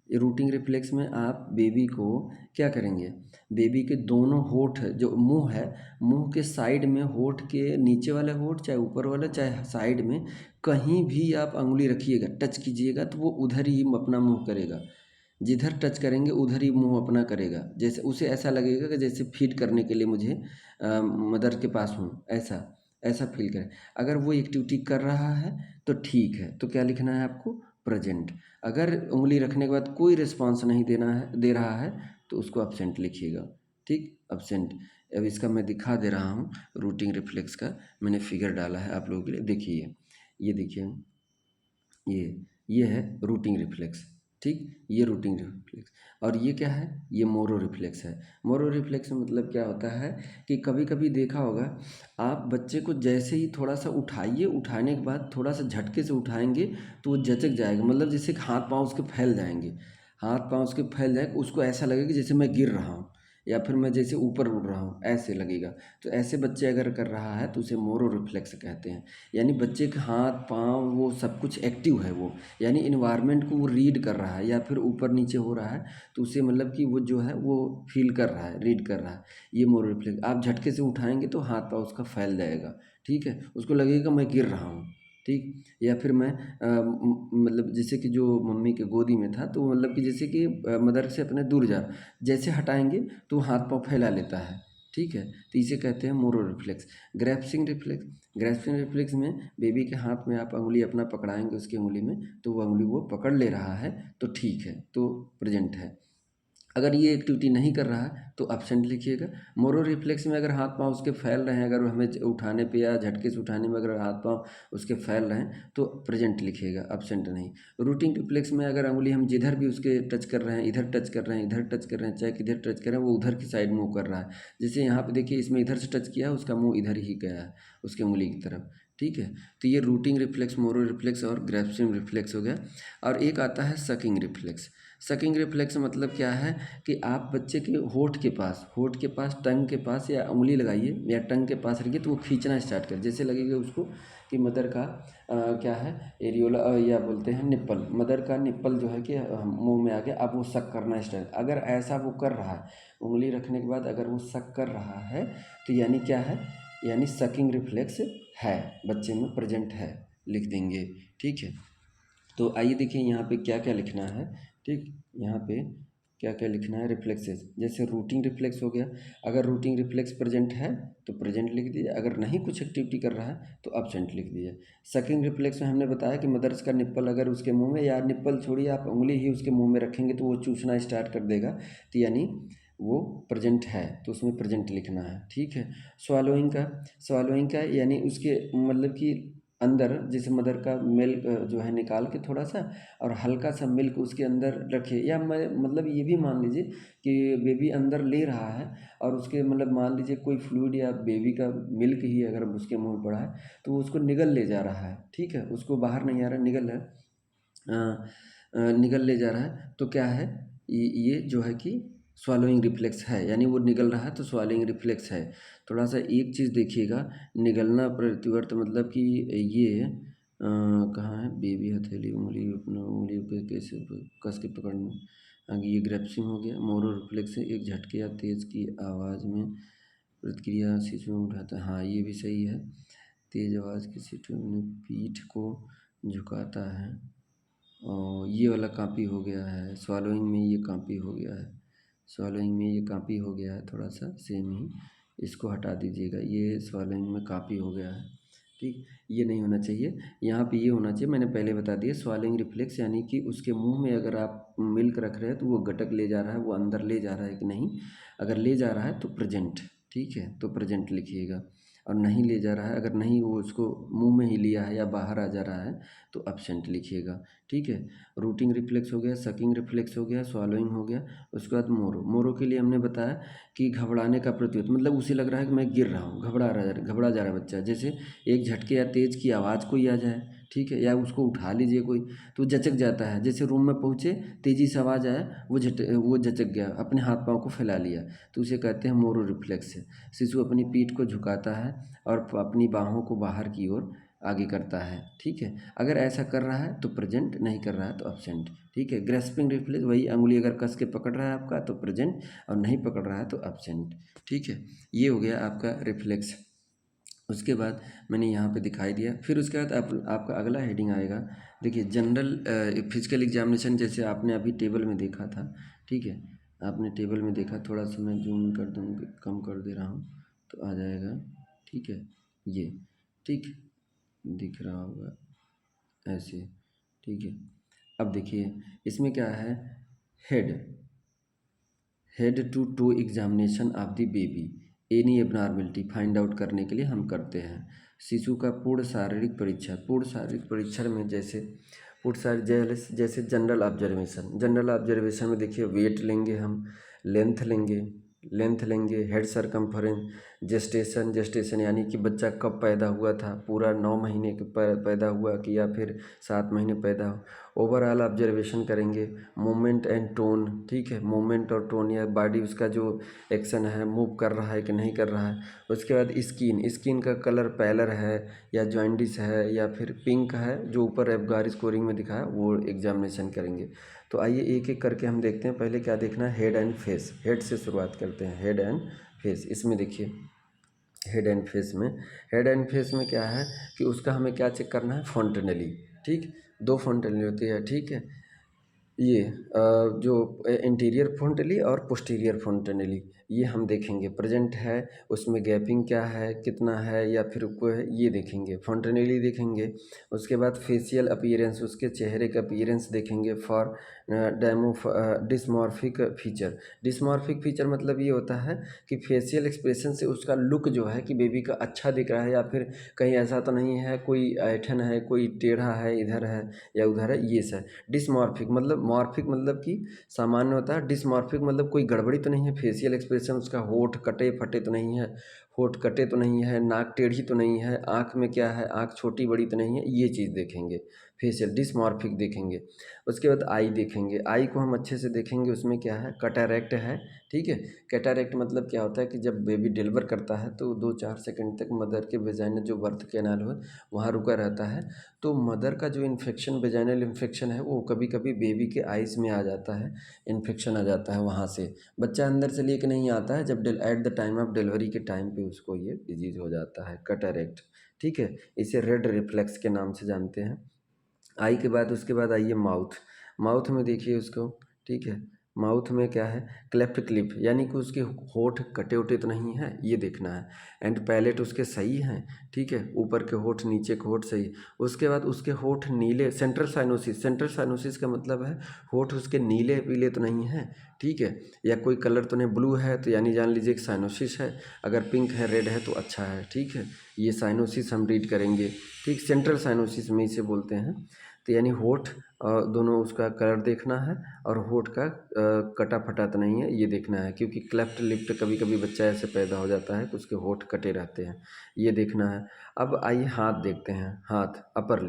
ये रूटिंग रिफ्लेक्स में आप बेबी को क्या करेंगे, बेबी के दोनों होठ जो मुंह है, मुंह के साइड में, होठ के नीचे वाला होठ, चाहे ऊपर वाला चाहे साइड में, कहीं भी आप अंगुली रखिएगा, टच कीजिएगा तो वो उधर ही अपना मुंह करेगा। जिधर टच करेंगे उधर ही मुंह अपना करेगा, जैसे उसे ऐसा लगेगा कि जैसे फीड करने के लिए मुझे मदर के पास हूँ, ऐसा ऐसा फील करें। अगर वो एक्टिविटी कर रहा है तो ठीक है, तो क्या लिखना है आपको, प्रेजेंट। अगर उंगली रखने के बाद कोई रिस्पांस नहीं देना है, दे रहा है, तो उसको अब्सेंट लिखिएगा। ठीक, अब्सेंट। अब इसका मैं दिखा दे रहा हूँ, रूटिंग रिफ्लेक्स का मैंने फिगर डाला है आप लोगों के लिए, देखिए ये देखिए, ये है रूटिंग रिफ्लेक्स। ठीक, ये रूटिंग रिफ्लेक्स। और ये क्या है, ये मोरो रिफ्लेक्स है। मोरो रिफ्लेक्स में मतलब क्या होता है कि कभी कभी देखा होगा, आप बच्चे को जैसे ही थोड़ा सा उठाइए, उठाने के बाद थोड़ा सा झटके से उठाएंगे तो वो जचक जाएगा, मतलब जैसे कि हाथ पाँव उसके फैल जाएंगे, हाथ पाँव उसके फैल जाएंगे, उसको ऐसा लगेगा कि जैसे मैं गिर रहा हूँ, या फिर मैं जैसे ऊपर उड़ रहा हूँ, ऐसे लगेगा। तो ऐसे बच्चे अगर कर रहा है तो उसे मोरो रिफ्लेक्स कहते हैं। यानी बच्चे के हाथ पाँव वो सब कुछ एक्टिव है, वो यानी इन्वायरमेंट को वो रीड कर रहा है, या फिर ऊपर नीचे हो रहा है तो उसे मतलब कि वो जो है वो फील कर रहा है, रीड कर रहा है। ये मोरो रिफ्लेक्स, आप झटके से उठाएंगे तो हाथ पाँव उसका फैल जाएगा। ठीक है, उसको लगेगा मैं गिर रहा हूँ। ठीक, या फिर मैं मतलब जैसे कि जो मम्मी के गोदी में था, तो मतलब कि जैसे कि मदर से अपने दूर जा, जैसे हटाएंगे तो हाथ पाँव फैला लेता है। ठीक है, तो इसे कहते हैं Moro reflex. Grasping reflex, grasping reflex में बेबी के हाथ में आप अंगुली अपना पकड़ाएंगे उसकी अंगुली में, तो वो अंगुली वो पकड़ ले रहा है तो ठीक है, तो प्रेजेंट है। अगर ये एक्टिविटी नहीं कर रहा है तो एब्सेंट लिखिएगा। मोरो रिफ्लेक्स में अगर हाथ पांव उसके फैल रहे हैं, अगर हमें उठाने पे या झटके से उठाने में अगर हाथ पांव उसके फैल रहे हैं तो प्रेजेंट लिखिएगा, एब्सेंट नहीं। रूटिंग रिफ्लेक्स में अगर अंगुली हम जिधर भी उसके टच कर रहे हैं, इधर टच कर रहे हैं, इधर टच कर रहे हैं, चाहे किधर टच कर रहे हैं, वो उधर की साइड मूव कर रहा है। जैसे यहाँ पे देखिए, इसमें इधर से टच किया है, उसका मुँह इधर ही गया है उसके उंगली की तरफ। ठीक है, तो ये रूटिंग रिफ्लेक्स, मोरो रिफ्लेक्स और ग्रैस्पिंग रिफ्लेक्स हो गया। और एक आता है सकिंग रिफ्लेक्स। सकिंग रिफ्लेक्स मतलब क्या है कि आप बच्चे के होठ के पास, होठ के पास, टंग के पास या उंगली लगाइए या टंग के पास रखिए, तो वो खींचना स्टार्ट कर, जैसे लगेगा उसको कि मदर का क्या है, एरियोला या बोलते हैं निप्पल, मदर का निप्पल जो है कि मुंह में आ गया, अब वो सक करना स्टार्ट। अगर ऐसा वो कर रहा है, उंगली रखने के बाद अगर वो सक कर रहा है, तो यानी क्या है, यानी सकिंग रिफ्लेक्स है, बच्चे में प्रेजेंट है, लिख देंगे। ठीक है, तो आइए देखिए यहाँ पे क्या क्या लिखना है। ठीक, यहाँ पे क्या क्या लिखना है, रिफ्लेक्सेस, जैसे रूटिंग रिफ्लेक्स हो गया। अगर रूटिंग रिफ्लेक्स प्रेजेंट है तो प्रेजेंट लिख दीजिए, अगर नहीं कुछ एक्टिविटी कर रहा है तो एब्सेंट लिख दीजिए। सेकंड रिफ्लेक्स में हमने बताया कि मदर्स का निप्पल अगर उसके मुंह में, या निप्पल छोड़िए, आप उंगली ही उसके मुंह में रखेंगे तो वो चूसना स्टार्ट कर देगा, तो यानी वो प्रेजेंट है, तो उसमें प्रेजेंट लिखना है। ठीक है। स्वालोइंग का, स्वालोइंग का यानी उसके मतलब कि अंदर, जैसे मदर का मिल्क जो है निकाल के थोड़ा सा, और हल्का सा मिल्क उसके अंदर रखिए, या मैं मतलब ये भी मान लीजिए कि बेबी अंदर ले रहा है और उसके मतलब मान लीजिए कोई फ्लूइड या बेबी का मिल्क ही अगर उसके मुंह में पड़ा है, तो वो उसको निगल ले जा रहा है। ठीक है, उसको बाहर नहीं आ रहा, निगल है, निगल ले जा रहा है, तो क्या है, ये जो है कि स्वालोइंग रिफ्लेक्स है, यानी वो निगल रहा है तो स्वालोइंग रिफ्लेक्स है। थोड़ा सा एक चीज़ देखिएगा, निगलना प्रतिवर्त मतलब कि ये कहाँ है, बेबी हथेली उंगली, अपना उंगली पे कैसे कस के पकड़ना, आगे ये ग्रेप्सिंग हो गया। मोरो रिफ्लेक्स है, एक झटके या तेज की आवाज़ में प्रतिक्रिया शिशु में उठाता है, हाँ ये भी सही है। तेज आवाज़ की शिशु में पीठ को झुकाता है, और ये वाला कॉपी हो गया है, swallowing में ये कॉपी हो गया है, swallowing में ये कॉपी हो गया है, थोड़ा सा सेम ही, इसको हटा दीजिएगा, ये swallowing में कॉपी हो गया है। ठीक, ये नहीं होना चाहिए। यहाँ पे ये होना चाहिए, मैंने पहले बता दिया, स्वॉलोइंग रिफ्लेक्स, यानी कि उसके मुंह में अगर आप मिल्क रख रहे हैं तो वो गटक ले जा रहा है, वो अंदर ले जा रहा है कि नहीं। अगर ले जा रहा है तो प्रेजेंट, ठीक है, तो प्रेजेंट लिखिएगा। और नहीं ले जा रहा है, अगर नहीं वो उसको मुंह में ही लिया है या बाहर आ जा रहा है तो अब्सेंट लिखिएगा, ठीक है। रूटिंग रिफ्लेक्स हो गया, सकिंग रिफ्लेक्स हो गया, स्वॉलोइंग हो गया। उसके बाद मोरो, मोरो के लिए हमने बताया कि घबराने का प्रत्युत, मतलब उसे लग रहा है कि मैं गिर रहा हूँ, घबरा जा रहा है बच्चा, जैसे एक झटके या तेज़ की आवाज़ कोई आ जाए, ठीक है, या उसको उठा लीजिए कोई, तो झचक जाता है। जैसे रूम में पहुँचे, तेज़ी से आवाज़ आया, वो झचक गया, अपने हाथ पाँव को फैला लिया, तो उसे कहते हैं मोरो रिफ्लेक्स है। शिशु अपनी पीठ को झुकाता है और अपनी बाहों को बाहर की ओर आगे करता है, ठीक है। अगर ऐसा कर रहा है तो प्रेजेंट, नहीं कर रहा है तो अब्सेंट, ठीक है। ग्रेस्पिंग रिफ्लेक्स, वही अंगुली अगर कस के पकड़ रहा है आपका तो प्रेजेंट, और नहीं पकड़ रहा है तो अब्सेंट, ठीक है। ये हो गया आपका रिफ्लेक्स। उसके बाद मैंने यहाँ पे दिखाई दिया। फिर उसके बाद आपका अगला हेडिंग आएगा, देखिए जनरल फिजिकल एग्जामिनेशन, जैसे आपने अभी टेबल में देखा था, ठीक है, आपने टेबल में देखा, थोड़ा सा मैं जूम कर दूँगी, कम कर दे रहा हूँ तो आ जाएगा, ठीक है, ये, ठीक, दिख रहा होगा ऐसे, ठीक है। अब देखिए इसमें क्या है, head head to toe examination of the baby, any abnormality find out करने के लिए हम करते हैं। शिशु का पूर्ण शारीरिक परीक्षण, पूर्ण शारीरिक परीक्षण में जैसे जनरल ऑब्जर्वेशन में देखिए वेट लेंगे हम, लेंथ लेंगे हेड सरकमफरेंस, जेस्टेशन यानी कि बच्चा कब पैदा हुआ था, पूरा 9 महीने के पैदा हुआ कि या फिर 7 महीने पैदा हो। ओवरऑल ऑब्जर्वेशन करेंगे, मूवमेंट एंड टोन, ठीक है, मूवमेंट और टोन, या बॉडी उसका जो एक्शन है, मूव कर रहा है कि नहीं कर रहा है। उसके बाद स्किन का कलर पैलर है या जॉइंडिस है या फिर पिंक है, जो ऊपर एब्गार स्कोरिंग में दिखा है, वो एग्जामिनेशन करेंगे। तो आइए एक एक करके हम देखते हैं। पहले क्या देखना है, हेड एंड फेस, हेड से शुरुआत करते हैं, हेड एंड फेस। इसमें देखिए हेड एंड फेस में क्या है कि उसका हमें क्या चेक करना है, फॉन्टेनली, ठीक, 2 फॉन्टेनली होती है, ठीक है। ये जो इंटीरियर फ्रंटली और पोस्टीरियर फ्रंटली, ये हम देखेंगे। प्रेजेंट है, उसमें गैपिंग क्या है, कितना है, या फिर कोई है, ये देखेंगे, फ्रंटली देखेंगे। उसके बाद फेशियल अपीयरेंस, उसके चेहरे का अपीयरेंस देखेंगे फॉर डिस्मॉर्फिक फीचर मतलब ये होता है कि फेशियल एक्सप्रेशन से उसका लुक जो है कि बेबी का अच्छा दिख रहा है, या फिर कहीं ऐसा तो नहीं है कोई ऐठन है, कोई टेढ़ा है, इधर है या उधर है, ये सब। डिसमॉर्फिक मतलब, मॉर्फिक मतलब कि सामान्य होता है, डिसमॉर्फिक मतलब कोई गड़बड़ी तो नहीं है फेशियल एक्सप्रेशन, उसका होठ कटे फटे तो नहीं है, नाक टेढ़ी तो नहीं है, आँख में क्या है, आँख छोटी बड़ी तो नहीं है, ये चीज़ देखेंगे, फेशियल डिसमॉर्फिक देखेंगे। उसके बाद आई देखेंगे, आई को हम अच्छे से देखेंगे, उसमें क्या है, कैटरैक्ट है, ठीक है। कैटरैक्ट मतलब क्या होता है कि जब बेबी डिलीवर करता है तो 2-4 सेकंड तक मदर के वेजाइना, जो बर्थ कैनाल हो, वहाँ रुका रहता है। तो मदर का जो इन्फेक्शन, वेजाइनल इन्फेक्शन है, वो कभी कभी बेबी के आइज़ में आ जाता है, इन्फेक्शन आ जाता है वहाँ से। बच्चा अंदर से लेके नहीं आता है, जब eight the time of delivery के टाइम पे उसको ये डिजीज़ हो जाता है, कैटरैक्ट, ठीक है। इसे रेड रिफ्लेक्स के नाम से जानते हैं। आई के बाद उसके बाद आइए माउथ। माउथ में देखिए उसको, ठीक है, माउथ में क्या है, क्लेफ्ट क्लिप, यानी कि उसके होठ कटे उटे तो नहीं है, ये देखना है। एंड पैलेट उसके सही हैं, ठीक है, ऊपर के होठ नीचे के होठ सही। उसके बाद उसके होठ नीले, सेंट्रल साइनोसिस का मतलब है होठ उसके नीले पीले तो नहीं है, ठीक है, या कोई कलर तो नहीं, ब्लू है तो यानी जान लीजिए कि साइनोसिस है, अगर पिंक है, रेड है तो अच्छा है, ठीक है। ये साइनोसिस हम रीड करेंगे, ठीक, सेंट्रल साइनोसिस में इसे बोलते हैं। तो यानी होठ दोनों उसका कलर देखना है, और होठ का कटा फटा तो नहीं है, ये देखना है, क्योंकि क्लेफ्ट लिप्ट कभी कभी बच्चा ऐसे पैदा हो जाता है कि उसके होठ कटे रहते हैं, ये देखना है। अब आइए हाथ देखते हैं, हाथ, अपर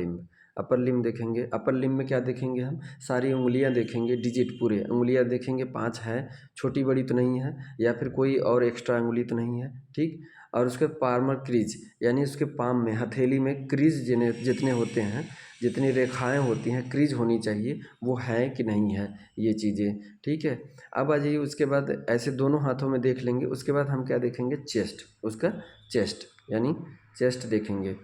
लिम्ब देखेंगे। अपर लिम्ब में क्या देखेंगे हम, सारी उंगलियां देखेंगे, डिजिट पूरे उंगलियां देखेंगे, 5 है, छोटी बड़ी तो नहीं है, या फिर कोई और एक्स्ट्रा उंगली तो नहीं है, ठीक। और उसके पार्मर क्रीज, यानी उसके पाम में, हथेली में क्रीज जितने होते हैं, जितनी रेखाएं होती हैं, क्रीज होनी चाहिए, वो है कि नहीं है, ये चीज़ें, ठीक है। अब आ जाइए, उसके बाद ऐसे दोनों हाथों में देख लेंगे। उसके बाद हम क्या देखेंगे, चेस्ट, उसका चेस्ट, यानी चेस्ट देखेंगे।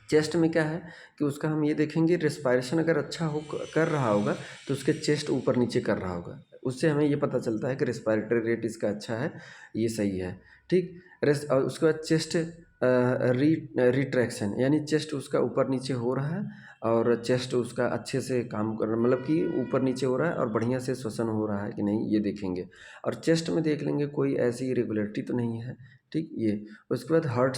चेस्ट में क्या है कि उसका हम ये देखेंगे, रेस्पायरेशन अगर अच्छा हो, कर रहा होगा तो उसके चेस्ट ऊपर नीचे कर रहा होगा, उससे हमें ये पता चलता है कि रेस्पायरेटरी रेट इसका अच्छा है, ये सही है, ठीक। और उसके बाद चेस्ट रिट्रैक्शन, यानी चेस्ट उसका ऊपर नीचे हो रहा है और चेस्ट उसका अच्छे से काम कर रहा, मतलब कि ऊपर नीचे हो रहा है और बढ़िया से श्वसन हो रहा है कि नहीं, ये देखेंगे। और चेस्ट में देख लेंगे कोई ऐसी इरेगुलरिटी तो नहीं है, ठीक ये। उसके बाद हार्ट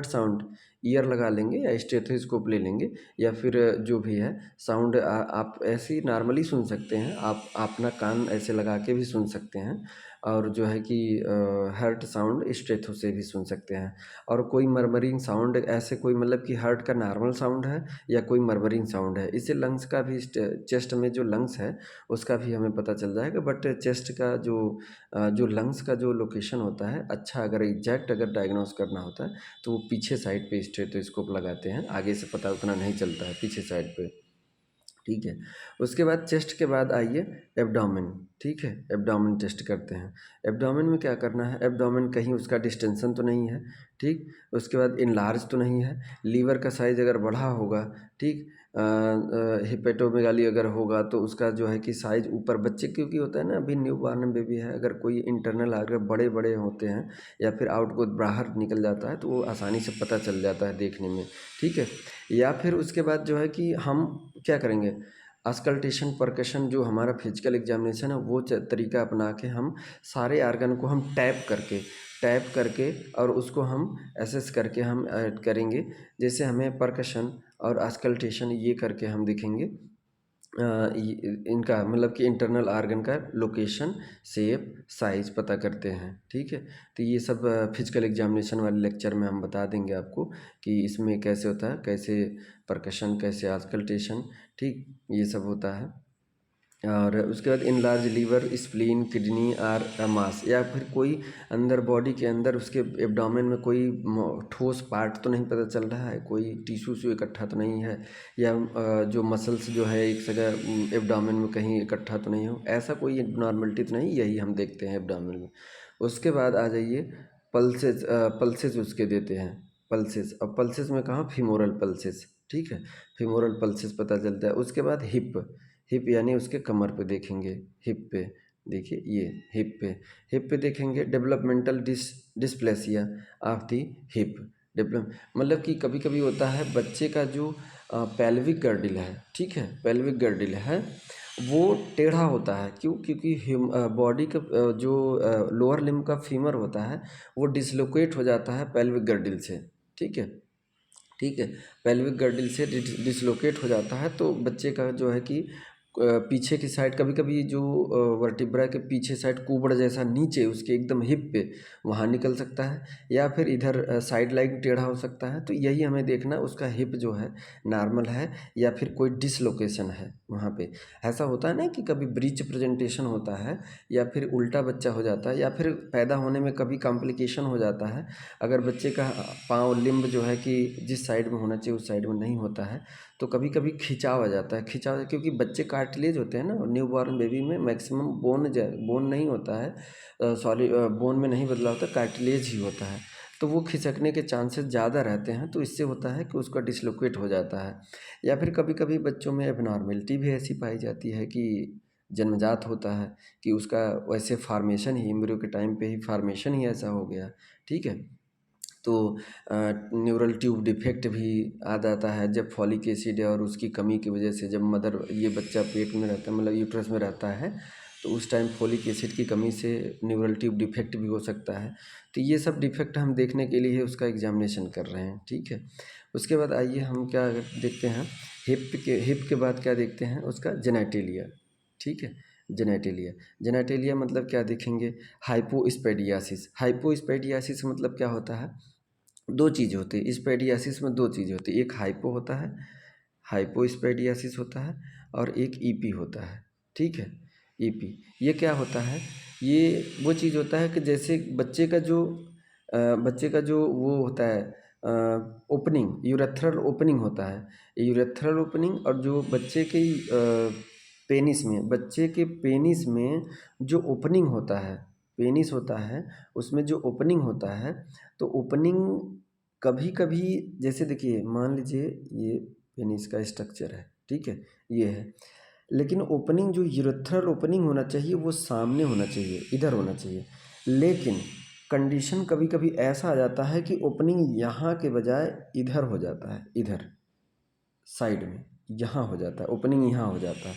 साउंड ईयर लगा लेंगे या स्टेथोस्कोप ले लेंगे, या फिर जो भी है साउंड आप ऐसे ही नॉर्मली सुन सकते हैं, आप अपना कान ऐसे लगा के भी सुन सकते हैं। और जो है कि हार्ट साउंड स्टेथो से भी सुन सकते हैं। और कोई मरमरिंग साउंड ऐसे कोई, मतलब कि हार्ट का नॉर्मल साउंड है या कोई मरमरिंग साउंड है, इससे लंग्स का भी, चेस्ट में जो लंग्स है उसका भी हमें पता चल जाएगा। बट चेस्ट का जो लंग्स का जो लोकेशन होता है, अच्छा अगर एग्जैक्ट अगर डायग्नोस करना होता है तो वो पीछे साइड पे स्टेथोस्कोप लगाते हैं, आगे से पता उतना नहीं चलता है पीछे साइड पे, ठीक है। उसके बाद चेस्ट के बाद आइए एब्डोमेन, ठीक है। एब्डोमेन टेस्ट करते हैं। एब्डोमेन में क्या करना है, एब्डोमेन कहीं उसका डिस्टेंशन तो नहीं है, ठीक। उसके बाद इनलार्ज तो नहीं है, लीवर का साइज अगर बढ़ा होगा, ठीक। हिपेटोमेगाली अगर होगा तो उसका जो है कि साइज ऊपर, बच्चे क्योंकि होता है ना, अभी न्यू बॉर्न बेबी है, अगर कोई इंटरनल अगर बड़े बड़े होते हैं या फिर आउटगोज बाहर निकल जाता है तो वो आसानी से पता चल जाता है देखने में, ठीक है। या फिर उसके बाद जो है कि हम क्या करेंगे, अस्कल्टेशन परकशन जो हमारा फिजिकल एग्जामिनेशन है वो तरीका अपना के हम सारे आर्गन को हम टैप करके और उसको हम एसेस करके हम करेंगे। जैसे हमें परकशन और अस्कल्टेशन ये करके हम देखेंगे इनका, मतलब कि इंटरनल आर्गन का लोकेशन, शेप, साइज पता करते हैं, ठीक है। तो ये सब फिजिकल एग्जामिनेशन वाले लेक्चर में हम बता देंगे आपको कि इसमें कैसे होता है, कैसे परकशन, कैसे आस्कल्टेशन, ठीक, ये सब होता है। और उसके बाद इनलार्ज लीवर, स्प्लीन, किडनी और मास, या फिर कोई अंदर बॉडी के अंदर उसके एब्डोमेन में कोई ठोस पार्ट तो नहीं पता चल रहा है, कोई टिश्यू इकट्ठा तो नहीं है, या जो मसल्स जो है एक जगह एब्डोमेन में कहीं इकट्ठा तो नहीं हो, ऐसा कोई नॉर्मलिटी तो नहीं, यही हम देखते हैं एब्डोमेन में। उसके बाद आ जाइए पल्सेस, पल्सेस उसके देते हैं, पल्सेस। अब पल्सेस में कहाँ, फीमोरल पल्सेस, ठीक है, फीमोरल पल्सेस पता चलता है। उसके बाद हिप यानी उसके कमर पे देखेंगे, हिप पे देखिए, ये हिप पे देखेंगे developmental dysplasia of the hip. Develop मतलब कि कभी कभी होता है बच्चे का जो पेल्विक गर्डिल है, ठीक है, पेल्विक गर्डिल है वो टेढ़ा होता है, क्यों, क्योंकि बॉडी का जो लोअर लिम्ब का फीमर होता है वो डिसलोकेट हो जाता है पेल्विक गर्डिल से, ठीक है, ठीक है। पेल्विक गर्डिल से डिसलोकेट हो जाता है तो बच्चे का जो है कि पीछे की साइड, कभी कभी जो वर्टिब्रा के पीछे साइड कुबड़ जैसा नीचे उसके एकदम हिप पे वहाँ निकल सकता है, या फिर इधर साइड लाइन टेढ़ा हो सकता है। तो यही हमें देखना उसका हिप जो है नॉर्मल है या फिर कोई डिसलोकेशन है वहाँ पे। ऐसा होता है ना कि कभी ब्रीच प्रेजेंटेशन होता है या फिर उल्टा बच्चा हो जाता है या फिर पैदा होने में कभी कॉम्प्लिकेशन हो जाता है, अगर बच्चे का पाँव लिम्ब जो है कि जिस साइड में होना चाहिए उस साइड में नहीं होता है तो कभी कभी खिंचाव आ जाता है, क्योंकि बच्चे कार्टिलेज होते हैं ना, न्यू बॉर्न बेबी में मैक्सिमम बोन नहीं होता है, सॉरी, बोन में नहीं बदला होता, कार्टिलेज ही होता है। तो वो खिसकने के चांसेस ज़्यादा रहते हैं, तो इससे होता है कि उसका डिसलोकेट हो जाता है। या फिर कभी कभी बच्चों में एबनॉर्मेलिटी भी ऐसी पाई जाती है कि जन्मजात होता है कि उसका वैसे फार्मेशन ही, एम्ब्रियो के टाइम पे ही फार्मेशन ही ऐसा हो गया, ठीक है। तो न्यूरल ट्यूब डिफेक्ट भी आ जाता है जब फॉलिक एसिड और उसकी कमी की वजह से, जब मदर, ये बच्चा पेट में रहता है, मतलब यूट्रस में रहता है, तो उस टाइम फॉलिक एसिड की कमी से न्यूरल ट्यूब डिफेक्ट भी हो सकता है। तो ये सब डिफेक्ट हम देखने के लिए उसका एग्जामिनेशन कर रहे हैं, ठीक है। उसके बाद आइए हम क्या देखते हैं, हिप के बाद क्या देखते हैं, उसका जेनेटेलिया, ठीक है। जेनेटेलिया मतलब क्या देखेंगे, हाइपोस्पेडियासिस मतलब क्या होता है, दो चीज़ होती है स्पेडियासिस में, दो चीज़ होती है, एक हाइपो होता है, हाइपोस्पेडियासिस होता है, और एक ईपी होता है, ठीक है। ईपी ये क्या होता है, ये वो चीज़ होता है कि जैसे बच्चे का जो वो होता है ओपनिंग, यूरेथ्रल ओपनिंग होता है, यूरेथ्रल ओपनिंग, और जो बच्चे के पेनिस में जो ओपनिंग होता है, पेनिस होता है उसमें जो ओपनिंग होता है, तो ओपनिंग कभी कभी, जैसे देखिए मान लीजिए ये पेनिस का स्ट्रक्चर है, ठीक है, ये है, लेकिन ओपनिंग जो यूरेथ्रल ओपनिंग होना चाहिए वो सामने होना चाहिए, इधर होना चाहिए, लेकिन कंडीशन कभी कभी ऐसा आ जाता है कि ओपनिंग यहाँ के बजाय इधर हो जाता है, इधर साइड में यहाँ हो जाता है, ओपनिंग यहाँ हो जाता है।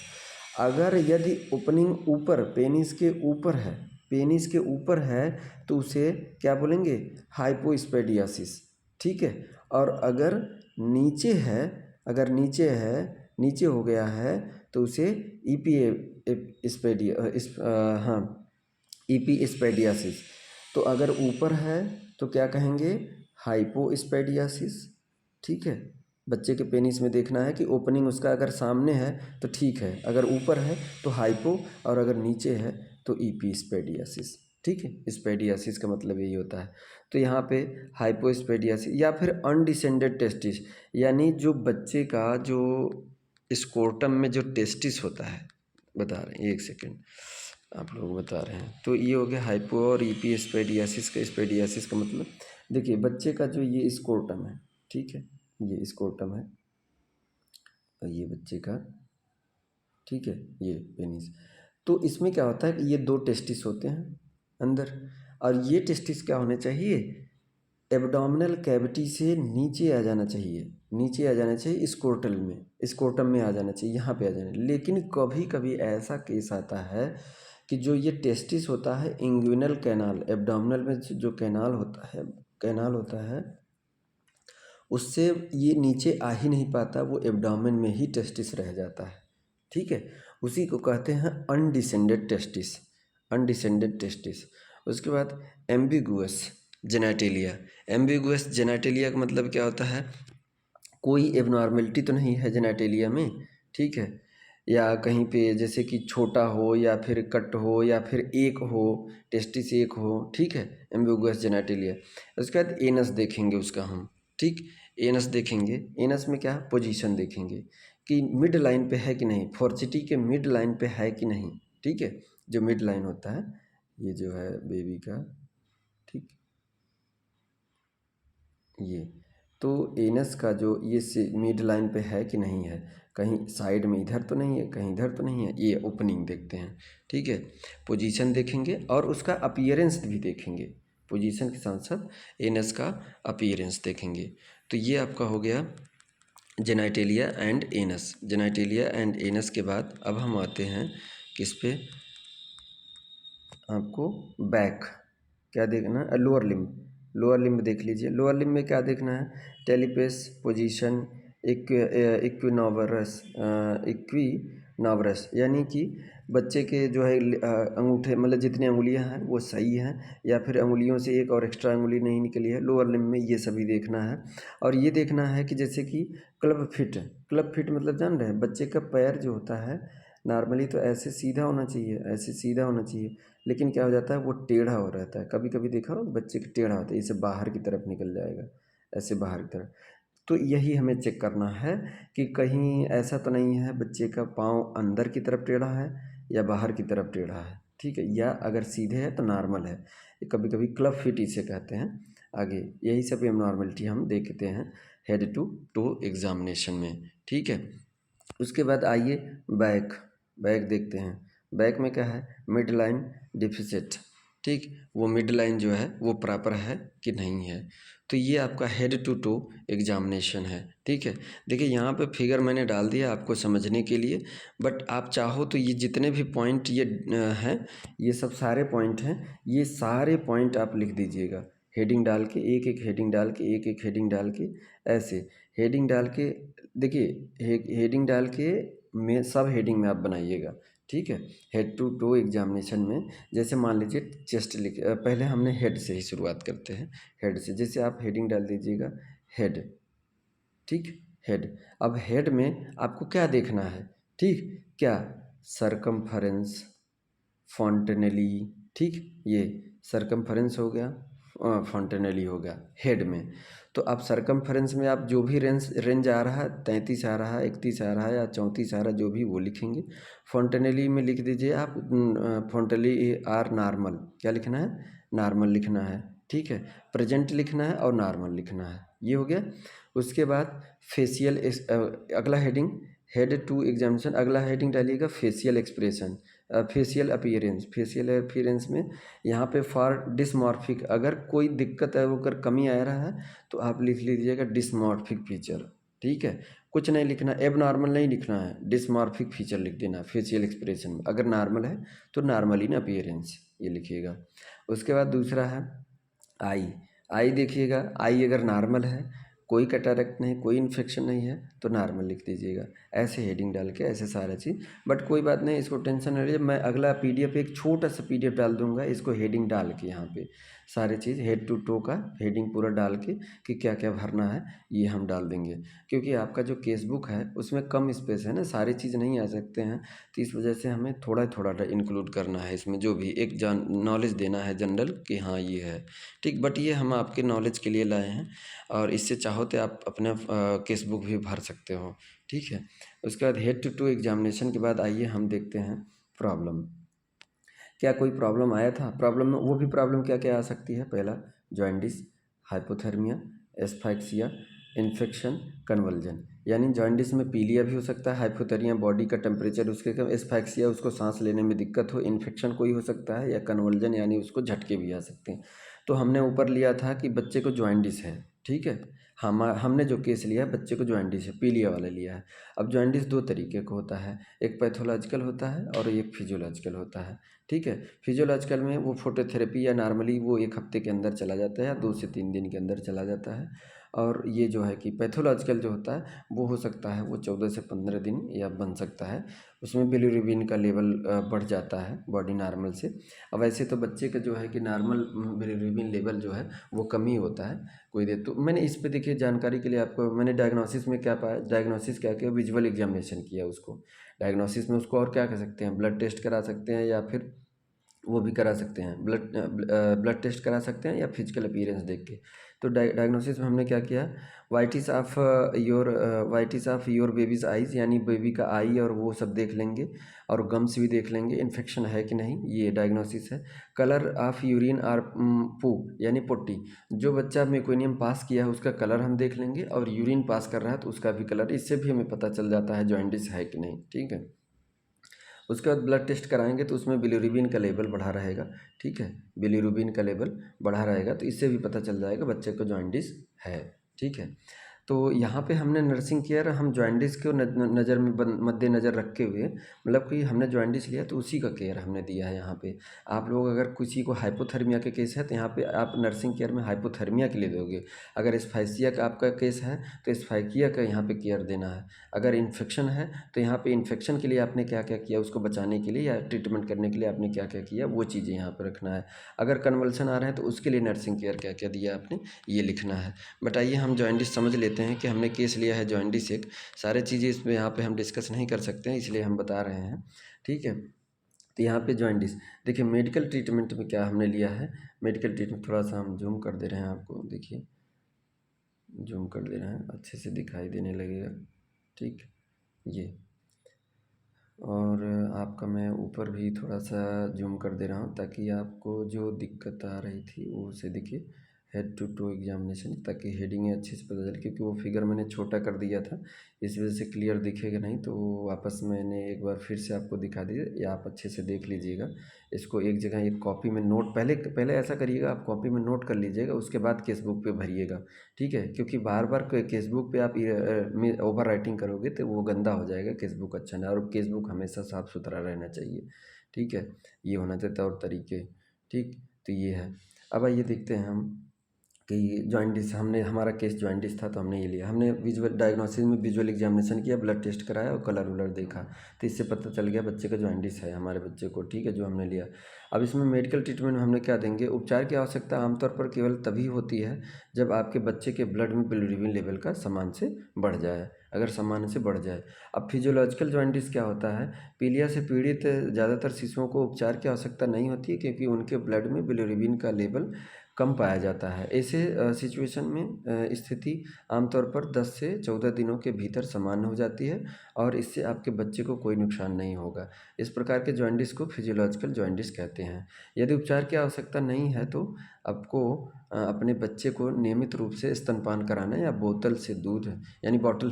अगर यदि ओपनिंग ऊपर पेनिस के ऊपर है, पेनिस के ऊपर है, तो उसे क्या बोलेंगे? हाइपोस्पेडियासिस, ठीक है। और अगर नीचे है, अगर नीचे है, नीचे हो गया है, तो उसे ईपीस्पेडियासिस। तो अगर ऊपर है तो क्या कहेंगे? हाइपोस्पेडियासिस, ठीक है। बच्चे के पेनिस में देखना है कि ओपनिंग उसका अगर सामने है तो ठीक है, अगर ऊपर है तो हाइपो, और अगर नीचे है तो ईपीस्पेडियासिस, ठीक है। स्पेडियासिस का मतलब यही होता है। तो यहाँ पे हाइपोस्पेडियासिस या फिर अनडिसेंडेड टेस्टिस, यानी जो बच्चे का जो स्कोर्टम में जो टेस्टिस होता है, बता रहे हैं, एक सेकेंड, आप लोग बता रहे हैं। तो ये हो गया हाइपो और ईपीस्पेडियासिस का। स्पेडियासिस का मतलब देखिए, बच्चे का जो ये स्कोर्टम है, ठीक है, ये स्कोर्टम है, और ये बच्चे का, ठीक है, ये पेनिस। तो इसमें क्या होता है कि ये दो टेस्टिस होते हैं अंदर, और ये टेस्टिस क्या होने चाहिए? एब्डोमिनल कैविटी से नीचे आ जाना चाहिए, नीचे आ जाना चाहिए, स्कोर्टल में, स्कोर्टम में आ जाना चाहिए, यहाँ पे आ जाना। लेकिन कभी कभी ऐसा केस आता है कि जो ये टेस्टिस होता है, इंग्विनल कैनाल, एब्डोमिनल में जो कैनाल होता है, कैनाल होता है, उससे ये नीचे आ ही नहीं पाता, वो एब्डोमेन में ही टेस्टिस रह जाता है, ठीक है। उसी को कहते हैं अनडिसेंडेड टेस्टिस, अनडिसेंडेड टेस्टिस। उसके बाद एम्बिगुअस जेनेटिलिया। एम्बिगुअस जेनेटिलिया का मतलब क्या होता है? कोई एबनॉर्मेलिटी तो नहीं है जेनेटिलिया में, ठीक है, या कहीं पे जैसे कि छोटा हो या फिर कट हो या फिर एक हो, टेस्टिस एक हो, ठीक है, एम्बिगुअस जेनेटिलिया। उसके बाद एनस देखेंगे उसका हम, ठीक, एनस देखेंगे। एनस में क्या पोजीशन देखेंगे कि मिड लाइन पे है कि नहीं, फॉर्सिटी के मिड लाइन पे है कि नहीं, ठीक है। जो मिड लाइन होता है, ये जो है बेबी का, ठीक, ये तो एनस का जो ये से मिड लाइन पे है कि नहीं है, कहीं साइड में इधर तो नहीं है, कहीं इधर तो नहीं है, ये ओपनिंग देखते हैं, ठीक है। पोजीशन देखेंगे और उसका अपीयरेंस भी देखेंगे, पोजीशन के साथ साथ एनस का अपीयरेंस देखेंगे। तो ये आपका हो गया genitalia and anus. Genitalia and anus के बाद अब हम आते हैं किस पे? आपको बैक क्या देखना है? लोअर लिम्ब, लोअर लिम्ब देख लीजिए। लोअर लिम्ब में क्या देखना है? टेलिपेस पोजीशन, इक्विनोवरस, इक्विनोवरस, यानी कि बच्चे के जो है अंगूठे, मतलब जितनी अंगुलियां हैं वो सही हैं, या फिर अंगुलियों से एक और एक्स्ट्रा अंगुली नहीं निकली है। लोअर लिम्ब में ये सभी देखना है। और ये देखना है कि जैसे कि क्लब फिट, क्लब फिट मतलब जान रहे हैं, बच्चे का पैर जो होता है नॉर्मली तो ऐसे सीधा होना चाहिए, ऐसे सीधा होना चाहिए, लेकिन क्या हो जाता है वो टेढ़ा हो रहता है। कभी कभी देखा हो बच्चे का टेढ़ा होता है, इसे बाहर की तरफ निकल जाएगा, ऐसे बाहर की तरफ। तो यही हमें चेक करना है कि कहीं ऐसा तो नहीं है बच्चे का पाँव अंदर की तरफ टेढ़ा है या बाहर की तरफ टेढ़ा है, ठीक है, या अगर सीधे है तो नॉर्मल है। कभी कभी क्लब फिट इसे कहते हैं। आगे यही सब एबनॉर्मलिटी हम देखते हैं हेड टू टो एग्जामिनेशन में, ठीक है। उसके बाद आइए बैक, बैक देखते हैं। बैक में क्या है? मिड लाइन डिफिसिट, ठीक, वो मिड लाइन जो है वो प्रॉपर है कि नहीं है। तो ये आपका हेड टू टो एग्जामिनेशन है, ठीक है। देखिए यहाँ पे फिगर मैंने डाल दिया आपको समझने के लिए, बट आप चाहो तो ये जितने भी पॉइंट ये हैं, ये सब सारे पॉइंट हैं, ये सारे पॉइंट आप लिख दीजिएगा हेडिंग डाल के, एक एक हेडिंग डाल के, एक एक हेडिंग डाल के, ऐसे हेडिंग डाल के। देखिए हेडिंग डाल के में सब हेडिंग में आप बनाइएगा, ठीक है। हेड टू टो एग्जामिनेशन में जैसे मान लीजिए चेस्ट लिख, पहले हमने हेड से ही शुरुआत करते हैं, हेड से। जैसे आप हेडिंग डाल दीजिएगा हेड, ठीक, हेड। अब हेड में आपको क्या देखना है? ठीक, क्या? सरकमफरेंस, फॉन्टेनेली, ठीक, ये सरकमफरेंस हो गया, फॉन्टेनेली हो गया हेड में। तो आप सरकमफरेंस में आप जो भी रेंज रेंज आ रहा है, 33 आ रहा है, 31 आ रहा है या 34 आ रहा है, जो भी वो लिखेंगे। फॉन्टेनेली में लिख दीजिए आप फॉन्टेनेली आर नॉर्मल, क्या लिखना है? नॉर्मल लिखना है, ठीक है। प्रेजेंट लिखना है और नॉर्मल लिखना है, ये हो गया। उसके बाद फेशियल, अगला हेडिंग, हेड टू एग्जामिनेशन, अगला हेडिंग डालिएगा फेशियल एक्सप्रेशन। फेशियल अपीयरेंस में यहाँ पे फॉर डिसमॉर्फिक, अगर कोई दिक्कत है, वो अगर कमी आ रहा है तो आप लिख लीजिएगा डिसमॉर्फिक फीचर। ठीक है, कुछ नहीं लिखना, एब नॉर्मल नहीं लिखना है, डिसमॉर्फिक फीचर लिख देना फेशियल एक्सप्रेशन में। अगर नॉर्मल है तो नॉर्मल इन अपीयरेंस ये लिखिएगा। उसके बाद दूसरा है आई। आई देखिएगा, आई अगर नॉर्मल है, कोई कैटरेक्ट नहीं, कोई इन्फेक्शन नहीं है तो नॉर्मल लिख दीजिएगा। ऐसे हेडिंग डाल के ऐसे सारा चीज़, बट कोई बात नहीं, इसको टेंशन नहीं लीजिए। मैं अगला पीडीएफ एक छोटा सा पीडीएफ डाल दूंगा, इसको हेडिंग डाल के यहाँ पे सारी चीज़ हेड टू टो का हेडिंग पूरा डाल के कि क्या क्या भरना है ये हम डाल देंगे। क्योंकि आपका जो केस बुक है उसमें कम स्पेस है ना, सारी चीज़ नहीं आ सकते हैं, तो इस वजह से हमें थोड़ा थोड़ा इंक्लूड करना है इसमें, जो भी एक जान नॉलेज देना है जनरल कि हाँ ये है। ठीक, बट ये हम आपके नॉलेज के लिए लाए हैं, और इससे चाहो तो आप अपना केस बुक भी भर सकते हो। ठीक है, उसके बाद हेड टू टू एग्जामिनेशन के बाद आइए हम देखते हैं प्रॉब्लम। क्या कोई प्रॉब्लम आया था? प्रॉब्लम में वो भी प्रॉब्लम क्या क्या आ सकती है? पहला जॉइंटिस, हाइपोथर्मिया, एस्फाइक्सिया, इन्फेक्शन, कन्वल्जन। यानी जॉइंटिस में पीलिया भी हो सकता है, हाइपोथर्मिया बॉडी का टेम्परेचर उसके कम, एस्फाइक्सिया उसको सांस लेने में दिक्कत हो, इन्फेक्शन कोई हो सकता है, या कन्वल्जन यानी उसको झटके भी आ सकते हैं। तो हमने ऊपर लिया था कि बच्चे को जॉइंटिस है। ठीक है, हमने जो केस लिया है बच्चे को जॉइंटिस है, पीलिया वाला लिया है। अब जॉइंटिस दो तरीके का होता है, एक पैथोलॉजिकल होता है और एक फिजियोलॉजिकल होता है। ठीक है, फिजियोलॉजिकल में वो फोटोथेरेपी या नॉर्मली वो 1 हफ्ते के अंदर चला जाता है या 2 से 3 दिन के अंदर चला जाता है। और ये जो है कि पैथोलॉजिकल जो होता है वो हो सकता है वो 14 से 15 दिन या बन सकता है। उसमें बिलीरुबिन का लेवल बढ़ जाता है बॉडी नॉर्मल से। अब वैसे तो बच्चे का जो है कि नॉर्मल बिलीरुबिन लेवल जो है वो कम ही होता है कोई देर। तो मैंने इस पे देखिए जानकारी के लिए आपको मैंने डायग्नोसिस में क्या पाया, डायग्नोसिस क्या किया, विजुअल एग्जामिनेशन किया उसको। डायग्नोसिस में उसको और क्या कर सकते हैं, ब्लड टेस्ट करा सकते हैं या फिर वो भी करा सकते हैं, ब्लड टेस्ट करा सकते हैं या फिजिकल अपीयरेंस देख के। तो डायग्नोसिस में हमने क्या किया, वाइटिस ऑफ योर बेबीज़ आइज़, यानी बेबी का आई और वो सब देख लेंगे, और गम्स भी देख लेंगे, इन्फेक्शन है कि नहीं, ये डायग्नोसिस है। कलर ऑफ यूरिन और पू यानी पोटी, जो बच्चा मेकोनियम पास किया है उसका कलर हम देख लेंगे, और यूरिन पास कर रहा है तो उसका भी कलर, इससे भी हमें पता चल जाता है जॉइंटिस है कि नहीं। ठीक है, उसके बाद ब्लड टेस्ट कराएंगे तो उसमें बिलीरुबिन का लेवल बढ़ा रहेगा। ठीक है, बिलीरुबिन का लेवल बढ़ा रहेगा तो इससे भी पता चल जाएगा बच्चे को जॉइंटिस है। ठीक है, तो यहाँ पे हमने नर्सिंग केयर हम जॉइंटिस को नज़र में मद्देनज़र रखे हुए, मतलब कि हमने जॉइंटिस लिया तो उसी का केयर हमने दिया है यहाँ पे। आप लोग अगर किसी को हाइपोथर्मिया के केस है तो यहाँ पे आप नर्सिंग केयर में हाइपोथर्मिया के लिए दोगे। अगर एस्फाइसिया का आपका केस है तो एस्फाइकिया का यहाँ पे केयर देना है। अगर इन्फेक्शन है तो यहाँ पे इन्फेक्शन के लिए आपने क्या क्या किया, उसको बचाने के लिए या ट्रीटमेंट करने के लिए आपने क्या क्या किया, वो चीज़ें यहाँ पर रखना है। अगर कन्वल्सन आ रहे हैं तो उसके लिए नर्सिंग केयर क्या क्या दिया आपने, ये लिखना है। बट आइए हम जॉइंटिस समझ लेते हैं कि हमने केस लिया है जॉइंटिस एक, सारे चीज़ें इसमें यहाँ पे हम डिस्कस नहीं कर सकते हैं इसलिए हम बता रहे हैं। ठीक है, तो यहाँ पे जॉइंटिस देखिए, मेडिकल ट्रीटमेंट में क्या हमने लिया है। मेडिकल ट्रीटमेंट थोड़ा सा हम जूम कर दे रहे हैं, आपको देखिए जूम कर दे रहे हैं, अच्छे से दिखाई देने लगेगा। ठीक, ये, और आपका मैं ऊपर भी थोड़ा सा जूम कर दे रहा हूँ ताकि आपको जो दिक्कत आ रही थी वो उसे दिखे। हेड टू टू एग्जामिनेशन, ताकि हेडिंग अच्छे से पता चले, क्योंकि वो फिगर मैंने छोटा कर दिया था इस वजह से क्लियर दिखेगा नहीं, तो वापस मैंने एक बार फिर से आपको दिखा दिया, या आप अच्छे से देख लीजिएगा। इसको एक जगह एक कॉपी में नोट, पहले पहले ऐसा करिएगा, आप कॉपी में नोट कर लीजिएगा, उसके बाद केस बुक पे भरिएगा। ठीक है, क्योंकि बार बार केस बुक पे आप ओवर राइटिंग करोगे तो वो गंदा हो जाएगा, केस बुक अच्छा नहीं, और केस बुक हमेशा साफ़ सुथरा रहना चाहिए। ठीक है, ये होना चाहिए तौर तरीके। ठीक, तो ये है। अब आइए देखते हैं हम कि जॉइंटिस, हमने हमारा केस जॉइंटिस था तो हमने ये लिया, हमने विजुअल डायग्नोसिस में विजुअल एग्जामिनेशन किया, ब्लड टेस्ट कराया और कलर वलर देखा, तो इससे पता चल गया बच्चे का जॉइंटिस है हमारे बच्चे को। ठीक है, जो हमने लिया। अब इसमें मेडिकल ट्रीटमेंट में हमने क्या देंगे, उपचार की आवश्यकता आमतौर पर केवल तभी होती है जब आपके बच्चे के ब्लड में बिलीरुबिन लेवल का सामान्य से बढ़ जाए, अगर सामान्य से बढ़ जाए। अब फिजियोलॉजिकल जॉइंटिस क्या होता है, पीलिया से पीड़ित ज़्यादातर शिशुओं को उपचार की आवश्यकता नहीं होती है, क्योंकि उनके ब्लड में बिलीरुबिन का लेवल कम पाया जाता है। ऐसे सिचुएशन में स्थिति आमतौर पर 10 से 14 दिनों के भीतर सामान्य हो जाती है और इससे आपके बच्चे को कोई नुकसान नहीं होगा। इस प्रकार के जॉन्डिस को फिजियोलॉजिकल जॉन्डिस कहते हैं। यदि उपचार की आवश्यकता नहीं है तो आपको अपने बच्चे को नियमित रूप से स्तनपान कराना या बोतल से दूध यानी बॉटल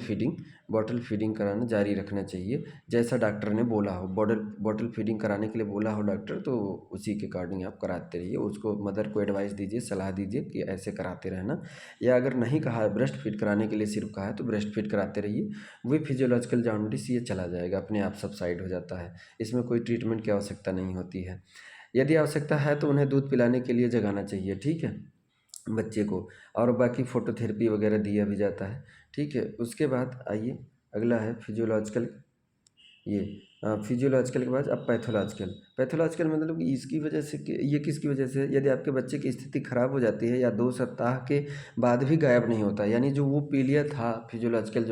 फीडिंग कराना जारी रखना चाहिए, जैसा डॉक्टर ने बोला हो। बॉटल फीडिंग कराने के लिए बोला हो डॉक्टर, तो उसी के अकॉर्डिंग आप कराते रहिए। उसको मदर को एडवाइस दीजिए, सलाह दीजिए कि ऐसे कराते रहना, या अगर नहीं कहा है ब्रेस्ट फीड कराने के लिए सिर्फ कहा है तो ब्रेस्ट फीड कराते रहिए। वही फिजियोलॉजिकल जॉन्डिस ये चला जाएगा, अपने आप सबसाइड हो जाता है। इसमें कोई ट्रीटमेंट की आवश्यकता नहीं होती है। यदि आवश्यकता है तो उन्हें दूध पिलाने के लिए जगाना चाहिए, ठीक है, बच्चे को। और बाकी फोटोथेरेपी वगैरह दिया भी जाता है, ठीक है। उसके बाद आइए, अगला है फिजियोलॉजिकल। ये फिजियोलॉजिकल के बाद अब पैथोलॉजिकल मतलब कि इसकी वजह से ये किसकी वजह से, यदि आपके बच्चे की स्थिति खराब हो जाती है या 2 सप्ताह के बाद भी गायब नहीं होता, यानी जो वो पीलिया था फिजियोलॉजिकल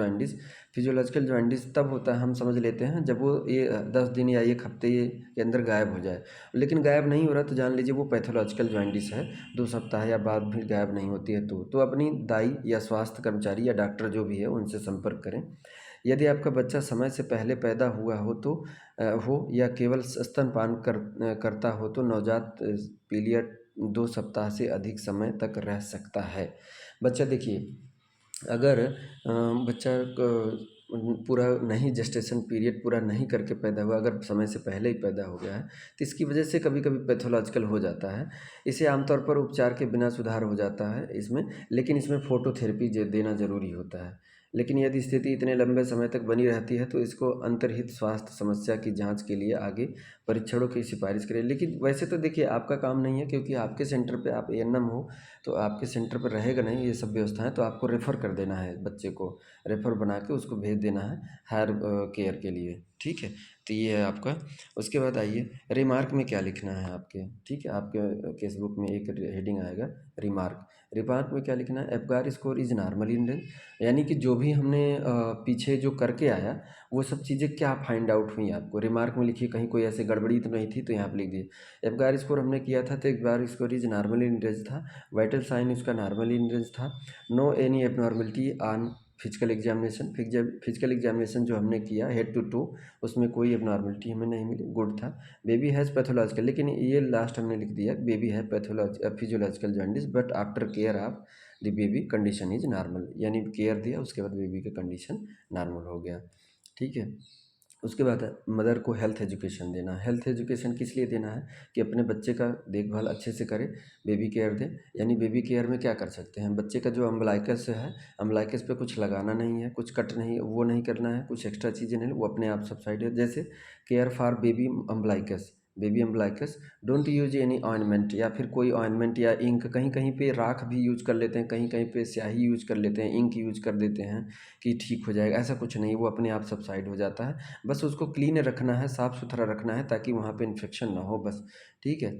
जॉन्डिस तब होता है, हम समझ लेते हैं, जब वो ये 10 दिन या 1 हफ्ते के अंदर गायब हो जाए। लेकिन गायब नहीं हो रहा तो जान लीजिए वो पैथोलॉजिकल जॉन्डिस है। 2 सप्ताह या बाद भी गायब नहीं होती है तो अपनी दाई या स्वास्थ्य कर्मचारी या डॉक्टर जो भी है उनसे संपर्क करें। यदि आपका बच्चा समय से पहले पैदा हुआ हो या केवल स्तनपान करता हो तो नवजात पीलियड 2 सप्ताह से अधिक समय तक रह सकता है। बच्चा देखिए, अगर बच्चा पूरा नहीं, जेस्टेशन पीरियड पूरा नहीं करके पैदा हुआ, अगर समय से पहले ही पैदा हो गया है तो इसकी वजह से कभी कभी पैथोलॉजिकल हो जाता है। इसे आमतौर पर उपचार के बिना सुधार हो जाता है इसमें, लेकिन इसमें फोटोथेरेपी देना ज़रूरी होता है। लेकिन यदि स्थिति इतने लंबे समय तक बनी रहती है तो इसको अंतर्हित स्वास्थ्य समस्या की जांच के लिए आगे परीक्षणों की सिफारिश करें। लेकिन वैसे तो देखिए आपका काम नहीं है, क्योंकि आपके सेंटर पे आप एएनएम हो, तो आपके सेंटर पर रहेगा नहीं ये सब व्यवस्थाएं, तो आपको रेफ़र कर देना है, बच्चे को रेफ़र बना के उसको भेज देना है हायर केयर के लिए, ठीक है। तो ये है आपका। उसके बाद आइए रिमार्क में क्या लिखना है आपके, ठीक है। आपके केसबुक में एक हेडिंग आएगा रिमार्क में क्या लिखना है, Apgar score is normal in range, यानी कि जो भी हमने पीछे जो करके आया वो सब चीज़ें क्या फाइंड आउट हुई आपको रिमार्क में लिखिए। कहीं कोई ऐसे गड़बड़ी तो नहीं थी तो यहाँ पर लिख दिए। एफगार स्कोर हमने किया था तो Apgar score is normal in range था, वाइटल साइन उसका नॉर्मल इन रेंज था, no any abnormality on physical examination जो हमने किया हेड टू टू, उसमें कोई एबनॉर्मलिटी हमें नहीं मिली, गुड था। बेबी हैज़ पैथोलॉजिकल, लेकिन ये लास्ट हमने लिख दिया बेबी है physiological jaundice but after care of the baby condition is normal, यानी केयर दिया उसके बाद बेबी का कंडीशन नॉर्मल हो गया, ठीक है। उसके बाद मदर को हेल्थ एजुकेशन देना। हेल्थ एजुकेशन किस लिए देना है कि अपने बच्चे का देखभाल अच्छे से करें, बेबी केयर दें। यानी बेबी केयर में क्या कर सकते हैं, बच्चे का जो अम्बलाइकस है, अम्बलाइकस पे कुछ लगाना नहीं है, कुछ कट नहीं, वो नहीं करना है, कुछ एक्स्ट्रा चीज़ें नहीं, वो अपने आप सबसाइड है। जैसे care for baby umbilicus don't use any ointment, या फिर कोई ऑइनमेंट या इंक, कहीं कहीं पे राख भी यूज कर लेते हैं, कहीं कहीं पे स्याही यूज कर लेते हैं, इंक यूज कर देते हैं कि ठीक हो जाएगा, ऐसा कुछ नहीं, वो अपने आप सबसाइड हो जाता है। बस उसको क्लीन रखना है, साफ़ सुथरा रखना है ताकि वहाँ पे इन्फेक्शन ना हो, बस, ठीक है।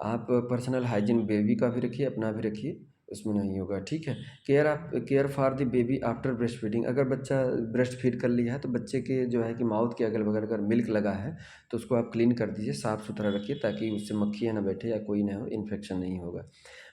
आप पर्सनल हाइजीन बेबी का भी रखिए, अपना भी रखिए, उसमें नहीं होगा, ठीक है। Care for the baby after breast feeding, अगर बच्चा ब्रेस्ट फीड कर लिया है तो बच्चे के जो है कि माउथ के अगल बगल अगर मिल्क लगा है तो उसको आप क्लीन कर दीजिए, साफ़ सुथरा रखिए ताकि उससे मक्खियाँ ना बैठे या कोई ना हो, इन्फेक्शन नहीं होगा।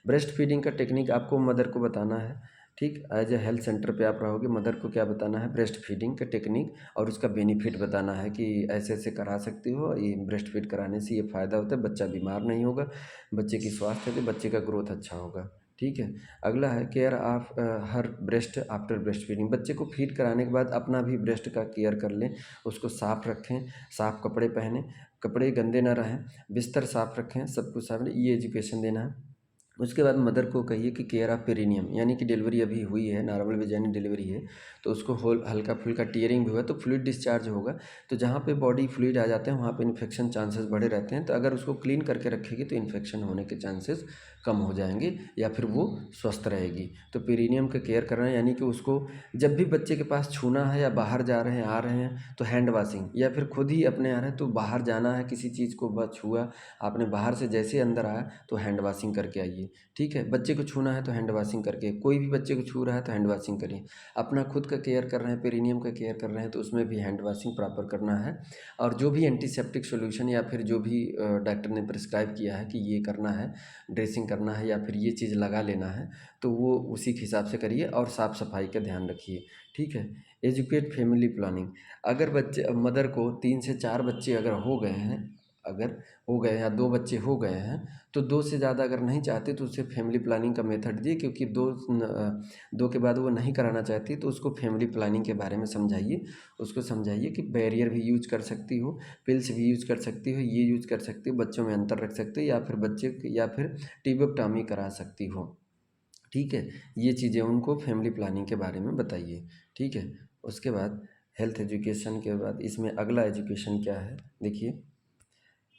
ब्रेस्ट फीडिंग का टेक्निक आपको मदर को बताना है, ठीक। एज ए हेल्थ सेंटर पे आप रहोगे, मदर को क्या बताना है, ब्रेस्ट फीडिंग का टेक्निक और उसका बेनिफिट बताना है कि ऐसे ऐसे करा सकती हो, ये ब्रेस्ट फीड कराने से ये फ़ायदा होता है, बच्चा बीमार नहीं होगा, बच्चे की स्वास्थ्य है, बच्चे का ग्रोथ अच्छा होगा, ठीक है। अगला है care of her breast after breast feeding, बच्चे को फीड कराने के बाद अपना भी ब्रेस्ट का केयर कर लें, उसको साफ़ रखें, साफ़ कपड़े पहनें, कपड़े गंदे ना रहें, बिस्तर साफ़ रखें, सब कुछ साफ, ये एजुकेशन देना है। उसके बाद मदर को कहिए कि केयर ऑफ पेरिनियम, यानी कि डिलीवरी अभी हुई है, नॉर्मल वेजाइनल डिलीवरी है तो उसको हल्का फुल्का टीयरिंग भी हुआ तो फ्लूइड डिस्चार्ज होगा, तो जहाँ पे बॉडी फ्लूइड आ जाते हैं वहाँ पे इन्फेक्शन चांसेस बढ़े रहते हैं, तो अगर उसको क्लीन करके रखेगी तो इन्फेक्शन होने के चांसेस कम हो जाएंगे या फिर वो स्वस्थ रहेगी। तो पेरिनियम का केयर करना है, यानी कि उसको जब भी बच्चे के पास छूना है या बाहर जा रहे हैं आ रहे हैं तो हैंड वाशिंग, या फिर खुद ही अपने आ रहे हैं तो बाहर जाना है किसी चीज़ को बस छुआ आपने बाहर से, जैसे अंदर आया तो हैंड वाशिंग करके आइए, करिए, ठीक है। बच्चे को छूना है तो हैंड वॉशिंग करके, कोई भी बच्चे को छू रहा है तो हैंड वॉशिंग करिए। अपना खुद का केयर कर रहे हैं, पेरिनियम का केयर कर रहे हैं, तो उसमें भी हैंड वॉशिंग प्रॉपर करना है। और जो भी एंटीसेप्टिक सॉल्यूशन या फिर जो भी डॉक्टर ने प्रिस्क्राइब किया है कि ये करना है, ड्रेसिंग करना है या फिर ये चीज़ लगा लेना है, तो वो उसी के हिसाब से करिए और साफ़ सफाई का ध्यान रखिए, ठीक है। एजुकेट फैमिली प्लानिंग, अगर बच्चे मदर को 3 से 4 बच्चे अगर हो गए हैं, अगर हो गए या 2 बच्चे हो गए हैं, तो 2 से ज़्यादा अगर नहीं चाहती तो उसे फैमिली प्लानिंग का मेथड दिए, क्योंकि 2 के बाद वो नहीं कराना चाहती तो उसको फैमिली प्लानिंग के बारे में समझाइए। उसको समझाइए कि बैरियर भी यूज कर सकती हो, पिल्स भी यूज कर सकती हो, ये यूज कर सकती हो, बच्चों में अंतर रख सकते हो, या फिर टीबोक्टॉमी करा सकती हो, ठीक है। ये चीज़ें उनको फैमिली प्लानिंग के बारे में बताइए, ठीक है। उसके बाद हेल्थ एजुकेशन के बाद इसमें अगला एजुकेशन क्या है, देखिए,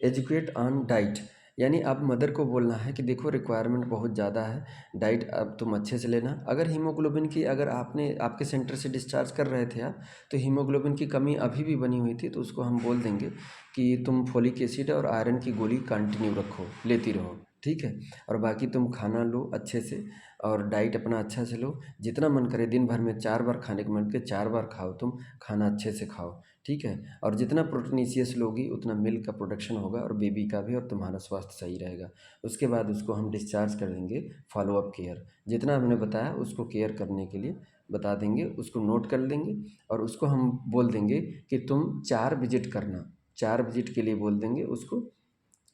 एजुकेट ऑन डाइट, यानी अब मदर को बोलना है कि देखो रिक्वायरमेंट बहुत ज़्यादा है, डाइट अब तुम अच्छे से लेना। अगर हीमोग्लोबिन की, अगर आपने आपके सेंटर से डिस्चार्ज कर रहे थे आप, तो हीमोग्लोबिन की कमी अभी भी बनी हुई थी, तो उसको हम बोल देंगे कि तुम फोलिक एसिड और आयरन की गोली कंटिन्यू रखो, लेती रहो, ठीक है। और बाकी तुम खाना लो अच्छे से और डाइट अपना अच्छा से लो, जितना मन करे दिन भर में 4 बार खाने का मन करे 4 बार खाओ, तुम खाना अच्छे से खाओ, ठीक है। और जितना प्रोटीनेशियस लोगी उतना मिल्क का प्रोडक्शन होगा और बेबी का भी, और तुम्हारा स्वास्थ्य सही रहेगा। उसके बाद उसको हम डिस्चार्ज कर देंगे। फॉलोअप केयर, जितना हमने बताया उसको केयर करने के लिए बता देंगे, उसको नोट कर लेंगे और उसको हम बोल देंगे कि तुम 4 विजिट करना, 4 विजिट के लिए बोल देंगे उसको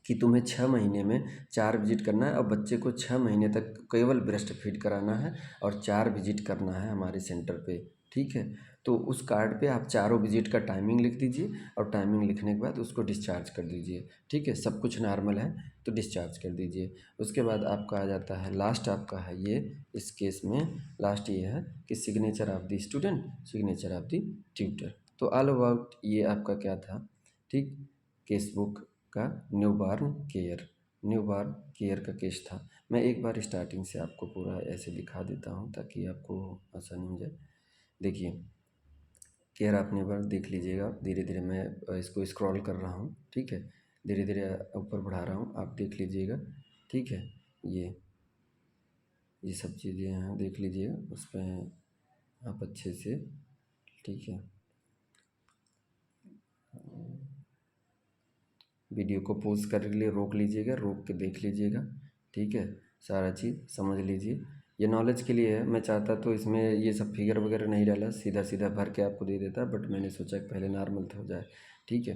कि तुम्हें 6 महीने में 4 विजिट करना है और बच्चे को 6 महीने तक केवल ब्रेस्ट फीड कराना है और 4 विजिट करना है हमारे सेंटर पे, ठीक है। तो उस कार्ड पे आप चारों विजिट का टाइमिंग लिख दीजिए और टाइमिंग लिखने के बाद उसको डिस्चार्ज कर दीजिए, ठीक है। सब कुछ नॉर्मल है तो डिस्चार्ज कर दीजिए। उसके बाद आपका आ जाता है लास्ट, आपका है ये, इस केस में लास्ट ये है कि signature of the student, signature of the tutor. तो ऑल अबाउट ये आपका क्या था, ठीक, केस बुक का न्यूबॉर्न केयर का केस था। मैं एक बार स्टार्टिंग से आपको पूरा ऐसे दिखा देता हूँ ताकि आपको आसानी हो जाए। देखिए, केयर आप न्यूबॉर्न देख लीजिएगा, धीरे धीरे मैं इसको स्क्रॉल कर रहा हूँ, ठीक है, धीरे धीरे ऊपर बढ़ा रहा हूँ, आप देख लीजिएगा, ठीक है। ये सब चीज़ें यहाँ देख लीजिएगा, उस पर आप अच्छे से, ठीक है, वीडियो को पॉज कर लिए रोक लीजिएगा, रोक के देख लीजिएगा, ठीक है, सारा चीज़ समझ लीजिए। ये नॉलेज के लिए है, मैं चाहता तो इसमें ये सब फिगर वगैरह नहीं डाला, सीधा सीधा भर के आपको दे देता, बट मैंने सोचा कि पहले नॉर्मल तो हो जाए, ठीक है।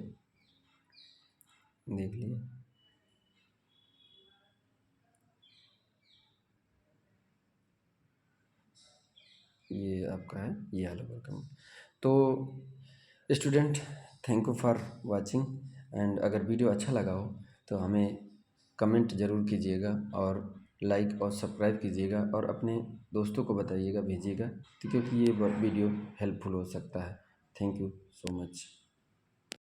देख लिए, ये आपका है, ये आलू वेलकम। तो student, thank you for watching, and अगर वीडियो अच्छा लगा हो तो हमें कमेंट ज़रूर कीजिएगा और लाइक और सब्सक्राइब कीजिएगा और अपने दोस्तों को बताइएगा, भेजिएगा, क्योंकि ये वीडियो हेल्पफुल हो सकता है। Thank you so much.